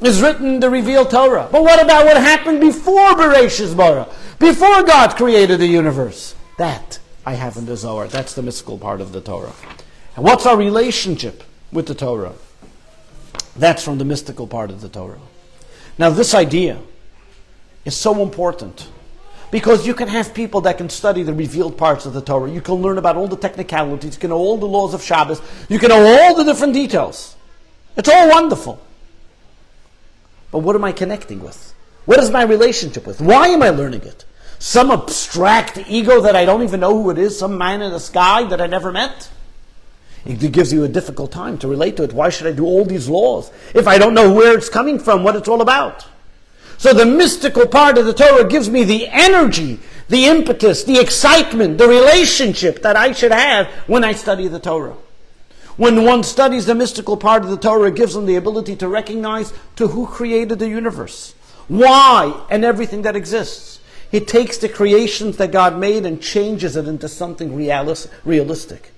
is written in the revealed Torah. But what about what happened before Bereshis bara? Before God created the universe? That I have in the Zohar. That's the mystical part of the Torah. And what's our relationship with the Torah? That's from the mystical part of the Torah. Now this idea is so important because you can have people that can study the revealed parts of the Torah. You can learn about all the technicalities. You can know all the laws of Shabbos. You can know all the different details. It's all wonderful. But what am I connecting with? What is my relationship with? Why am I learning it? Some abstract ego that I don't even know who it is, some man in the sky that I never met? It gives you a difficult time to relate to it. Why should I do all these laws if I don't know where it's coming from, what it's all about? So the mystical part of the Torah gives me the energy, the impetus, the excitement, the relationship that I should have when I study the Torah. When one studies the mystical part of the Torah, it gives them the ability to recognize to who created the universe, why, and everything that exists. It takes the creations that God made and changes it into something realistic.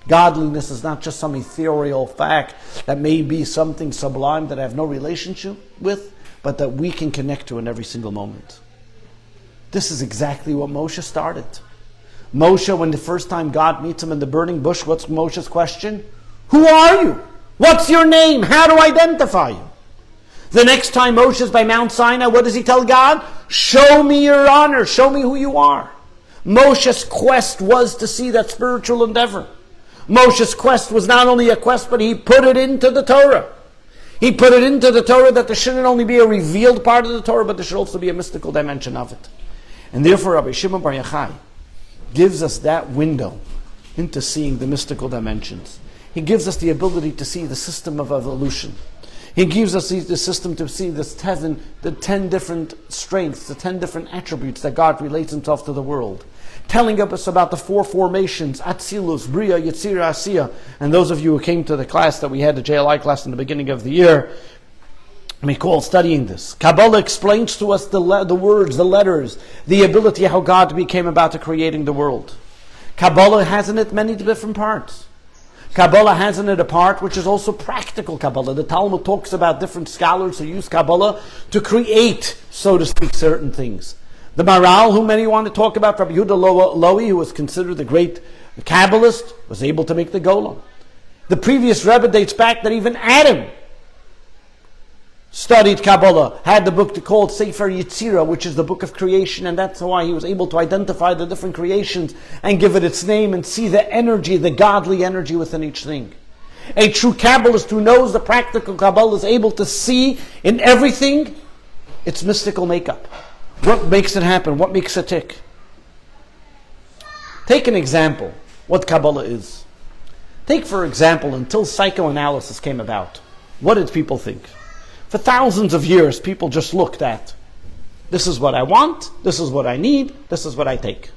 Godliness is not just some ethereal fact that may be something sublime that I have no relationship with, but that we can connect to in every single moment. This is exactly what Moshe started. Moshe, when the first time God meets him in the burning bush, what's Moshe's question? Who are you? What's your name? How to identify you? The next time Moshe is by Mount Sinai, what does he tell God? Show me your honor. Show me who you are. Moshe's quest was to see that spiritual endeavor. Moshe's quest was not only a quest, but he put it into the Torah. He put it into the Torah that there shouldn't only be a revealed part of the Torah, but there should also be a mystical dimension of it. And therefore Rabbi Shimon Bar Yochai gives us that window into seeing the mystical dimensions. He gives us the ability to see the system of evolution. He gives us the system to see the 10 different strengths, the 10 different attributes that God relates himself to the world. Telling us about the 4 formations, Atzilus, Bria, Yetzirah, Asiya. And those of you who came to the class that we had, the JLI class in the beginning of the year, may call studying this. Kabbalah explains to us the words, the letters, the ability how God became about to creating the world. Kabbalah has in it many different parts. Kabbalah has in it a part which is also practical Kabbalah. The Talmud talks about different scholars who use Kabbalah to create, so to speak, certain things. The Maral, who many want to talk about, Rabbi Yehuda Lowy, who was considered the great Kabbalist, was able to make the Golem. The previous Rebbe dates back that even Adam studied Kabbalah, had the book called Sefer Yetzirah, which is the book of creation, and that's why he was able to identify the different creations and give it its name and see the energy, the godly energy within each thing. A true Kabbalist who knows the practical Kabbalah is able to see in everything its mystical makeup. What makes it happen? What makes it tick? Take an example, what Kabbalah is. Take, for example, until psychoanalysis came about, what did people think? For thousands of years, people just looked at, this is what I want, this is what I need, this is what I take.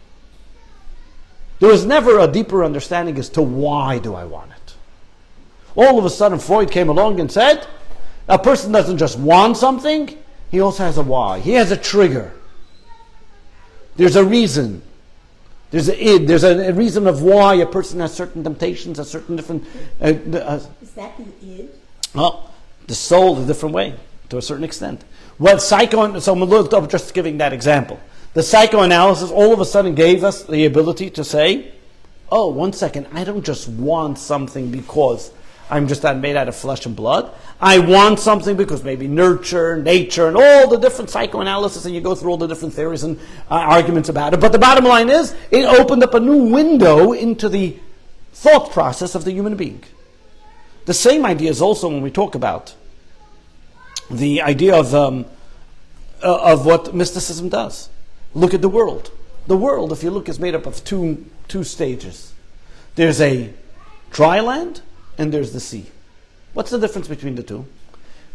There was never a deeper understanding as to why do I want it. All of a sudden Freud came along and said, a person doesn't just want something, he also has a why. He has a trigger. There's a reason. There's a reason of why a person has certain temptations, a certain different... Is that the id? Well, the soul is a different way, to a certain extent. So I'm looked up just giving that example. The psychoanalysis all of a sudden gave us the ability to say, oh, 1 second, I don't just want something because I'm just made out of flesh and blood. I want something because maybe nurture, nature, and all the different psychoanalysis, and you go through all the different theories and arguments about it. But the bottom line is, it opened up a new window into the thought process of the human being. The same idea is also when we talk about the idea of what mysticism does. Look at the world. The world, if you look, is made up of two stages. There's a dry land and there's the sea. What's the difference between the two?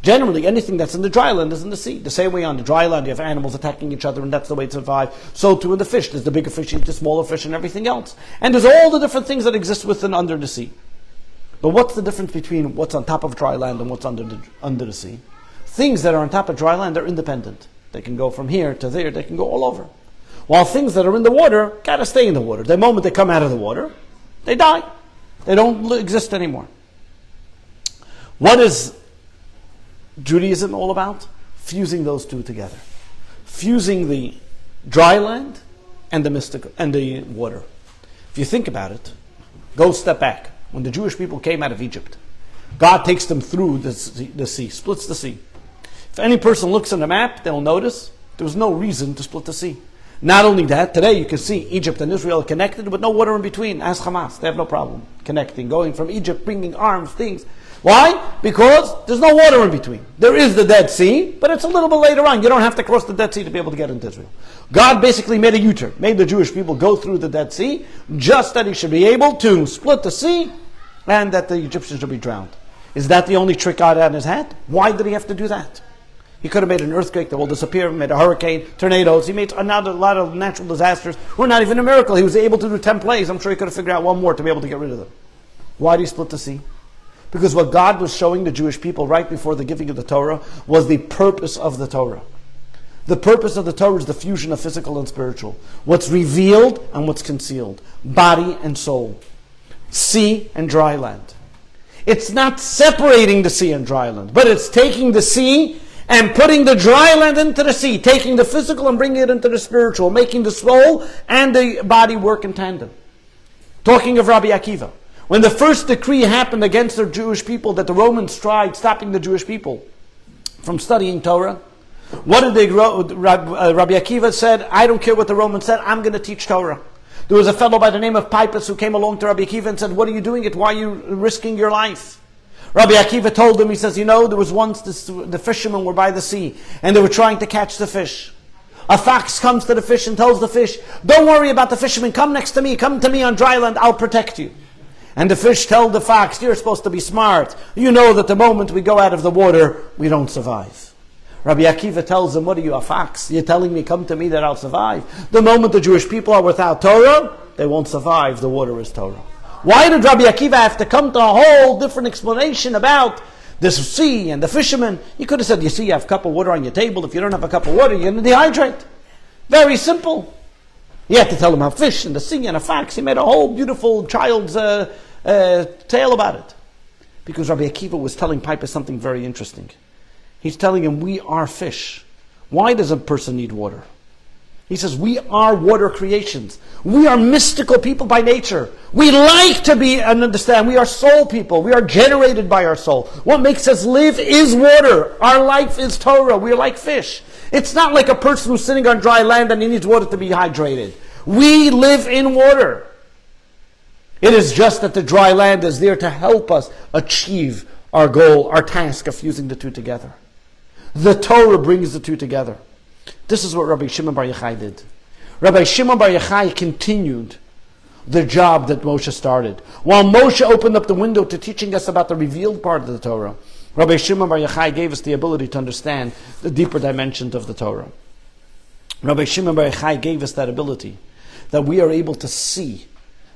Generally, anything that's in the dry land is in the sea. The same way on the dry land you have animals attacking each other and that's the way to survive. So too in the fish. There's the bigger fish eat the smaller fish and everything else. And there's all the different things that exist within under the sea. But what's the difference between what's on top of dry land and what's under the sea? Things that are on top of dry land are independent. They can go from here to there. They can go all over. While things that are in the water gotta stay in the water. The moment they come out of the water, they die. They don't exist anymore. What is Judaism all about? Fusing those two together. Fusing the dry land and the mystical and the water. If you think about it, go step back. When the Jewish people came out of Egypt, God takes them through the sea, splits the sea. If any person looks on the map, they'll notice there was no reason to split the sea. Not only that, today you can see Egypt and Israel connected with no water in between. Ask Hamas, they have no problem connecting, going from Egypt, bringing arms, things. Why? Because there's no water in between. There is the Dead Sea, but it's a little bit later on. You don't have to cross the Dead Sea to be able to get into Israel. God basically made a U-turn, made the Jewish people go through the Dead Sea, just that he should be able to split the sea and that the Egyptians should be drowned. Is that the only trick God had in his hat? Why did he have to do that? He could have made an earthquake that will disappear, made a hurricane, tornadoes. He made a lot of natural disasters. We're not even a miracle. He was able to do 10 plagues. I'm sure he could have figured out one more to be able to get rid of them. Why did he split the sea? Because what God was showing the Jewish people right before the giving of the Torah was the purpose of the Torah. The purpose of the Torah is the fusion of physical and spiritual. What's revealed and what's concealed. Body and soul. Sea and dry land. It's not separating the sea and dry land, but it's taking the sea and putting the dry land into the sea, taking the physical and bringing it into the spiritual, making the soul and the body work in tandem. Talking of Rabbi Akiva. When the first decree happened against the Jewish people that the Romans tried stopping the Jewish people from studying Torah, what did Rabbi Akiva said, I don't care what the Romans said, I'm going to teach Torah. There was a fellow by the name of Pipus who came along to Rabbi Akiva and said, what are you doing it? Why are you risking your life? Rabbi Akiva told him, he says, there was once the fishermen were by the sea and they were trying to catch the fish. A fox comes to the fish and tells the fish, don't worry about the fishermen, come next to me, come to me on dry land, I'll protect you. And the fish tell the fox, you're supposed to be smart. You know that the moment we go out of the water, we don't survive. Rabbi Akiva tells him, what are you, a fox? You're telling me, come to me that I'll survive. The moment the Jewish people are without Torah, they won't survive. The water is Torah. Why did Rabbi Akiva have to come to a whole different explanation about the sea and the fishermen? He could have said, you see, you have a cup of water on your table. If you don't have a cup of water, you're going to dehydrate. Very simple. He had to tell him about fish and the sea and a fox. He made a whole beautiful child's tale about it. Because Rabbi Akiva was telling Pipus something very interesting. He's telling him, we are fish. Why does a person need water? He says, we are water creations. We are mystical people by nature. We like to be and understand. We are soul people. We are generated by our soul. What makes us live is water. Our life is Torah. We are like fish. It's not like a person who's sitting on dry land and he needs water to be hydrated. We live in water. It is just that the dry land is there to help us achieve our goal, our task of fusing the two together. The Torah brings the two together. This is what Rabbi Shimon Bar Yochai did. Rabbi Shimon Bar Yochai continued the job that Moshe started. While Moshe opened up the window to teaching us about the revealed part of the Torah, Rabbi Shimon Bar Yochai gave us the ability to understand the deeper dimensions of the Torah. Rabbi Shimon Bar Yochai gave us that ability, that we are able to see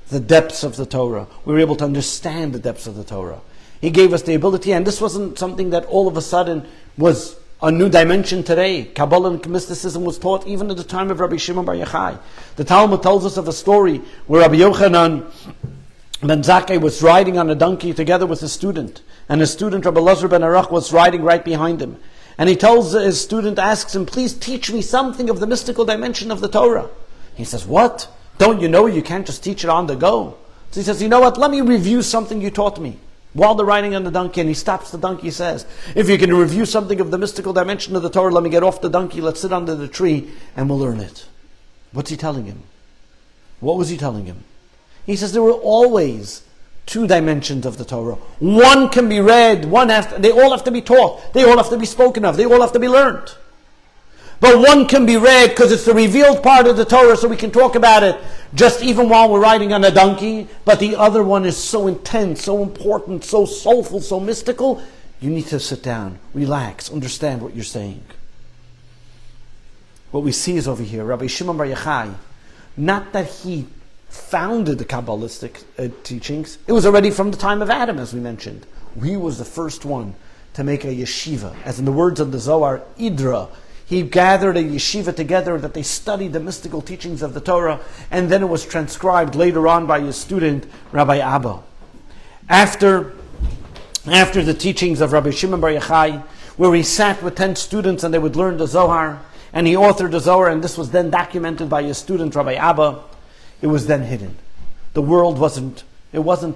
the depths of the Torah. We're able to understand the depths of the Torah. He gave us the ability, and this wasn't something that all of a sudden was a new dimension today. Kabbalah and mysticism was taught even at the time of Rabbi Shimon Bar Yochai. The Talmud tells us of a story where Rabbi Yochanan ben Zakkai was riding on a donkey together with his student, and his student Rabbi Lazar ben Arach was riding right behind him. And he tells his student, asks him, please teach me something of the mystical dimension of the Torah. He says, what? Don't you know you can't just teach it on the go? So he says, you know what, let me review something you taught me. While they're riding on the donkey, and he stops the donkey, he says, if you can review something of the mystical dimension of the Torah, let me get off the donkey, let's sit under the tree, and we'll learn it. What's he telling him? What was he telling him? He says there were always two dimensions of the Torah. One can be read, they all have to be taught, they all have to be spoken of, they all have to be learned. But one can be read because it's the revealed part of the Torah, so we can talk about it just even while we're riding on a donkey. But the other one is so intense, so important, so soulful, so mystical, you need to sit down, relax, understand what you're saying. What we see is over here, Rabbi Shimon Bar Yochai, not that he founded the Kabbalistic teachings. It was already from the time of Adam, as we mentioned. He was the first one to make a yeshiva. As in the words of the Zohar, Idra. He gathered a yeshiva together that they studied the mystical teachings of the Torah, and then it was transcribed later on by his student, Rabbi Abba. After the teachings of Rabbi Shimon Bar Yochai, where he sat with 10 students and they would learn the Zohar, and he authored the Zohar, and this was then documented by his student, Rabbi Abba, it was then hidden. The world wasn't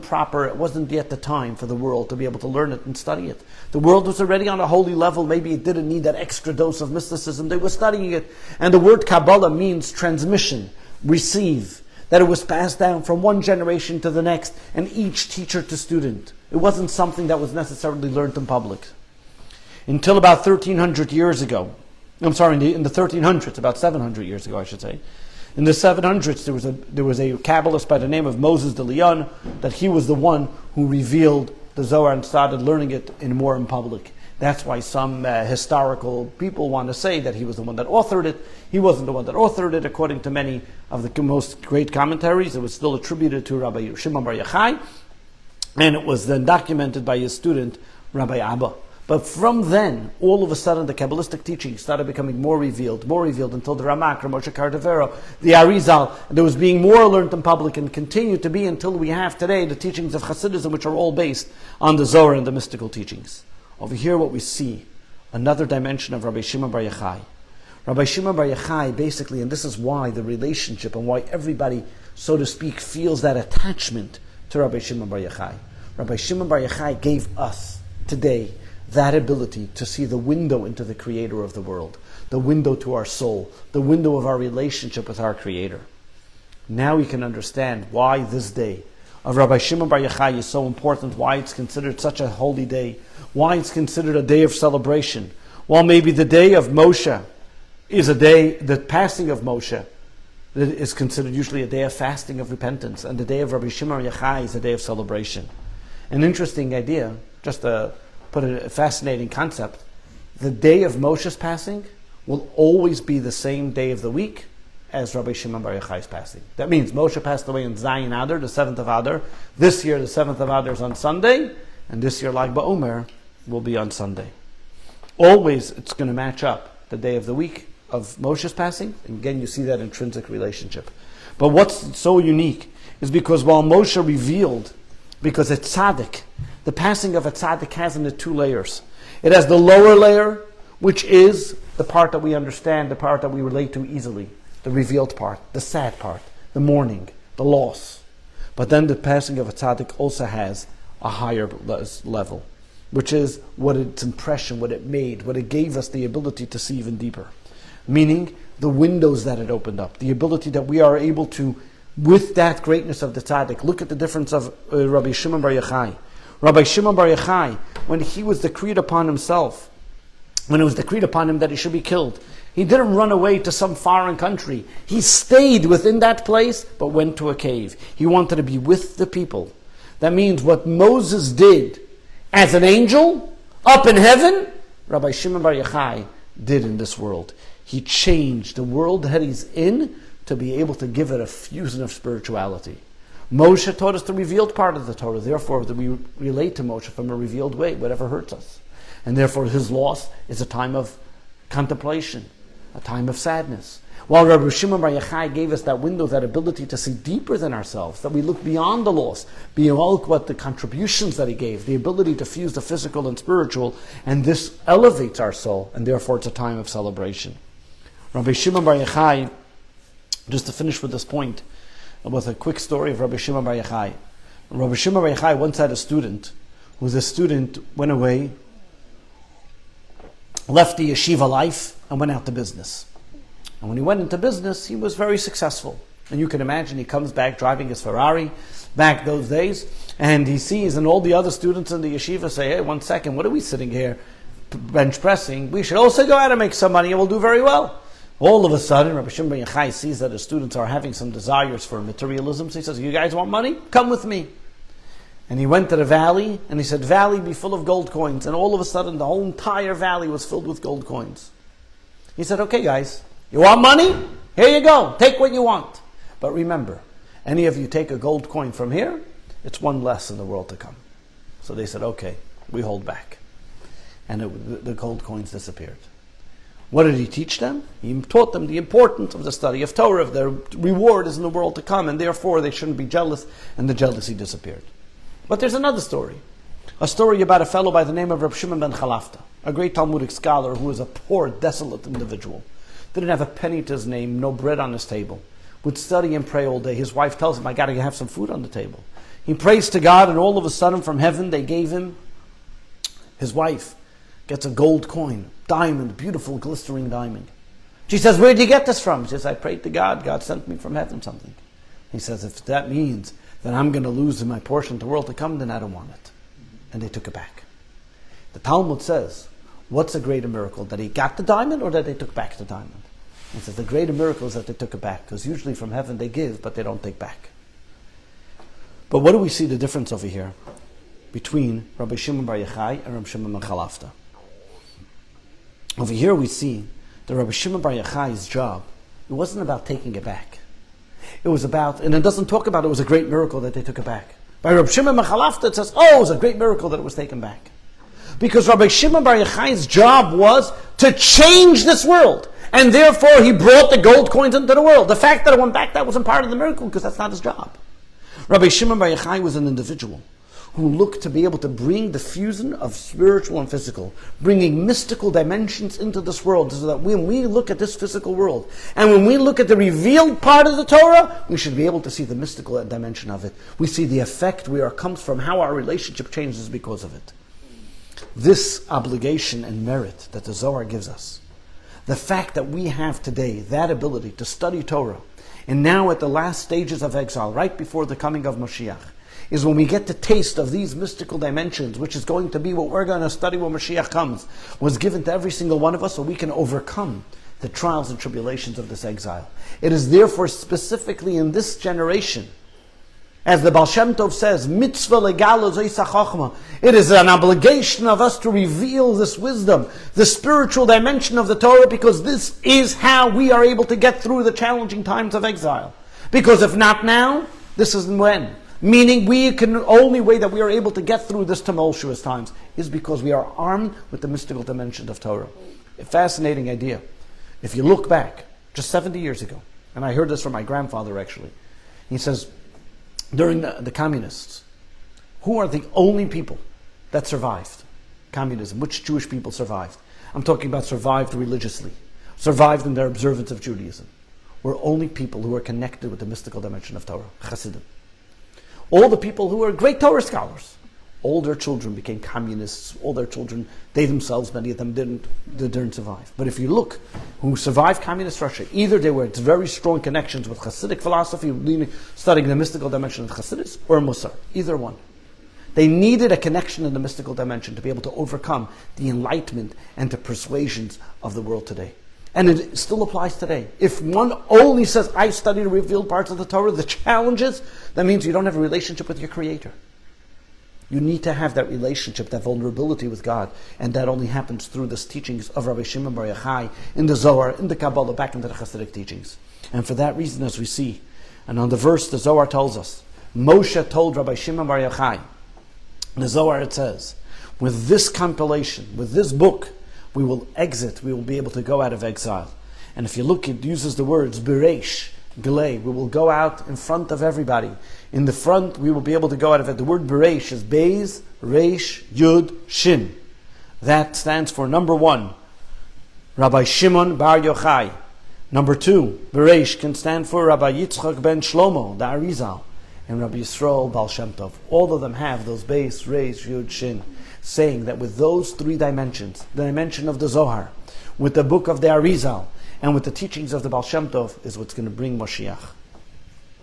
proper, it wasn't yet the time for the world to be able to learn it and study it. The world was already on a holy level, maybe it didn't need that extra dose of mysticism, they were studying it. And the word Kabbalah means transmission, receive, that it was passed down from one generation to the next, and each teacher to student. It wasn't something that was necessarily learned in public. Until about 1300 years ago, in the 1300s, about 700 years ago I should say, in the 700s, there was a Kabbalist by the name of Moses de Leon, that he was the one who revealed the Zohar and started learning it more in public. That's why some historical people want to say that he was the one that authored it. He wasn't the one that authored it. According to many of the most great commentaries, it was still attributed to Rabbi Shimon Bar Yochai, and it was then documented by his student, Rabbi Abba. But from then, all of a sudden, the Kabbalistic teachings started becoming more revealed, until the Ramak, Ramosha Cardavero, the Arizal, there was being more learned in public, and continued to be until we have today the teachings of Hasidism, which are all based on the Zohar and the mystical teachings. Over here, what we see, another dimension of Rabbi Shimon Bar Yochai. Rabbi Shimon Bar Yochai, basically, and this is why the relationship and why everybody, so to speak, feels that attachment to Rabbi Shimon Bar Yochai. Rabbi Shimon Bar Yochai gave us today that ability to see the window into the Creator of the world, the window to our soul, the window of our relationship with our Creator. Now we can understand why this day of Rabbi Shimon Bar Yochai is so important, why it's considered such a holy day, why it's considered a day of celebration. While maybe the day of Moshe is a day, the passing of Moshe is considered usually a day of fasting, of repentance, and the day of Rabbi Shimon Bar Yochai is a day of celebration. An interesting idea, just to put a fascinating concept, the day of Moshe's passing will always be the same day of the week as Rabbi Shimon Bar Yochai's passing. That means Moshe passed away in Zayin Adar, the 7th of Adar. This year, the 7th of Adar is on Sunday, and this year, like BAOMER, will be on Sunday. Always, it's going to match up the day of the week of Moshe's passing, and again, you see that intrinsic relationship. But what's so unique is because while Moshe revealed, because it's tzaddik, the passing of a tzaddik has in it 2 layers. It has the lower layer, which is the part that we understand, the part that we relate to easily, the revealed part, the sad part, the mourning, the loss. But then the passing of a tzaddik also has a higher level, which is what its impression, what it made, what it gave us the ability to see even deeper. Meaning the windows that it opened up, the ability that we are able to, with that greatness of the tzaddik, look at the difference of Rabbi Shimon Bar Yochai. Rabbi Shimon Bar Yochai, when he was decreed upon himself, when it was decreed upon him that he should be killed, he didn't run away to some foreign country. He stayed within that place, but went to a cave. He wanted to be with the people. That means what Moses did as an angel up in heaven, Rabbi Shimon Bar Yochai did in this world. He changed the world that he's in to be able to give it a fusion of spirituality. Moshe taught us the revealed part of the Torah. Therefore, we relate to Moshe from a revealed way, whatever hurts us. And therefore, his loss is a time of contemplation, a time of sadness. While Rabbi Shimon Bar Yochai gave us that window, that ability to see deeper than ourselves, that we look beyond the loss, beyond what the contributions that he gave, the ability to fuse the physical and spiritual, and this elevates our soul, and therefore it's a time of celebration. Rabbi Shimon Bar Yochai, just to finish with this point, with a quick story of Rabbi Shimon Bar Yochai. Rabbi Shimon Bar Yochai once had a student, went away, left the yeshiva life, and went out to business. And when he went into business, he was very successful. And you can imagine he comes back driving his Ferrari, back those days, and he sees, and all the other students in the yeshiva say, hey, 1 second, what are we sitting here bench pressing? We should also go out and make some money and we'll do very well. All of a sudden, Rabbi Shimon Bar Yochai sees that his students are having some desires for materialism. So he says, you guys want money? Come with me. And he went to the valley, and he said, valley, be full of gold coins. And all of a sudden, the whole entire valley was filled with gold coins. He said, okay, guys, you want money? Here you go. Take what you want. But remember, any of you take a gold coin from here, it's one less in the world to come. So they said, okay, we hold back. And the gold coins disappeared. What did he teach them? He taught them the importance of the study of Torah. Their reward is in the world to come, and therefore they shouldn't be jealous, and the jealousy disappeared. But there's another story. A story about a fellow by the name of Rabbi Shimon ben Chalafta, a great Talmudic scholar who was a poor, desolate individual. Didn't have a penny to his name, no bread on his table. Would study and pray all day. His wife tells him, I got to have some food on the table. He prays to God, and all of a sudden from heaven they gave him, his wife gets a gold coin, diamond, beautiful, glistering diamond. She says, where did you get this from? He says, I prayed to God. God sent me from heaven something. He says, if that means that I'm going to lose in my portion of the world to come, then I don't want it. And they took it back. The Talmud says, what's a greater miracle? That he got the diamond or that they took back the diamond? He says, the greater miracle is that they took it back. Because usually from heaven they give, but they don't take back. But what do we see the difference over here between Rabbi Shimon Bar Yochai and Rabbi Shimon ben Chalafta? Over here we see that Rabbi Shimon Bar Yochai's job, it wasn't about taking it back. It was about, and it doesn't talk about it was a great miracle that they took it back. By Rabbi Shimon ben Chalafta it says, oh, it was a great miracle that it was taken back. Because Rabbi Shimon Bar Yochai's job was to change this world. And therefore he brought the gold coins into the world. The fact that it went back, that wasn't part of the miracle because that's not his job. Rabbi Shimon Bar Yochai was an individual who looked to be able to bring the fusion of spiritual and physical, bringing mystical dimensions into this world, so that when we look at this physical world, and when we look at the revealed part of the Torah, we should be able to see the mystical dimension of it. We see the effect where it comes from, how our relationship changes because of it. This obligation and merit that the Zohar gives us, the fact that we have today that ability to study Torah, and now at the last stages of exile, right before the coming of Mashiach, is when we get the taste of these mystical dimensions, which is going to be what we're going to study when Mashiach comes, was given to every single one of us so we can overcome the trials and tribulations of this exile. It is therefore specifically in this generation, as the Baal Shem Tov says, mitzvah legalo zoisa chochma. It is an obligation of us to reveal this wisdom, the spiritual dimension of the Torah, because this is how we are able to get through the challenging times of exile. Because if not now, this isn't when. Meaning the only way that we are able to get through this tumultuous times is because we are armed with the mystical dimension of Torah. A fascinating idea. If you look back, just 70 years ago, and I heard this from my grandfather actually, he says, during the communists, who are the only people that survived communism? Which Jewish people survived? I'm talking about survived religiously, survived in their observance of Judaism. Were only people who are connected with the mystical dimension of Torah, Chassidim. All the people who were great Torah scholars, all their children became communists. All their children, they themselves, many of them didn't survive. But if you look, who survived communist Russia, either they were very strong connections with Hasidic philosophy, studying the mystical dimension of Hasidus, or Musar, either one. They needed a connection in the mystical dimension to be able to overcome the enlightenment and the persuasions of the world today. And it still applies today. If one only says, I study the revealed parts of the Torah, the challenges, that means you don't have a relationship with your Creator. You need to have that relationship, that vulnerability with God. And that only happens through the teachings of Rabbi Shimon Bar Yochai, in the Zohar, in the Kabbalah, back into the Hasidic teachings. And for that reason, as we see, and on the verse, the Zohar tells us, Moshe told Rabbi Shimon Bar Yochai, in the Zohar it says, with this compilation, with this book, we will be able to go out of exile. And if you look, it uses the words Bereish, Gelei, we will go out in front of everybody. In the front, we will be able to go out of it. The word Bereish is Beis, Reish, Yud, Shin. That stands for number 1, Rabbi Shimon Bar Yochai. Number 2, Bereish can stand for Rabbi Yitzchak ben Shlomo, the Arizal, and Rabbi Yisrael Baal Shem Tov. All of them have those Beis, Reish, Yud, Shin, saying that with those 3 dimensions, the dimension of the Zohar, with the book of the Arizal, and with the teachings of the Baal Shem Tov, is what's going to bring Mashiach.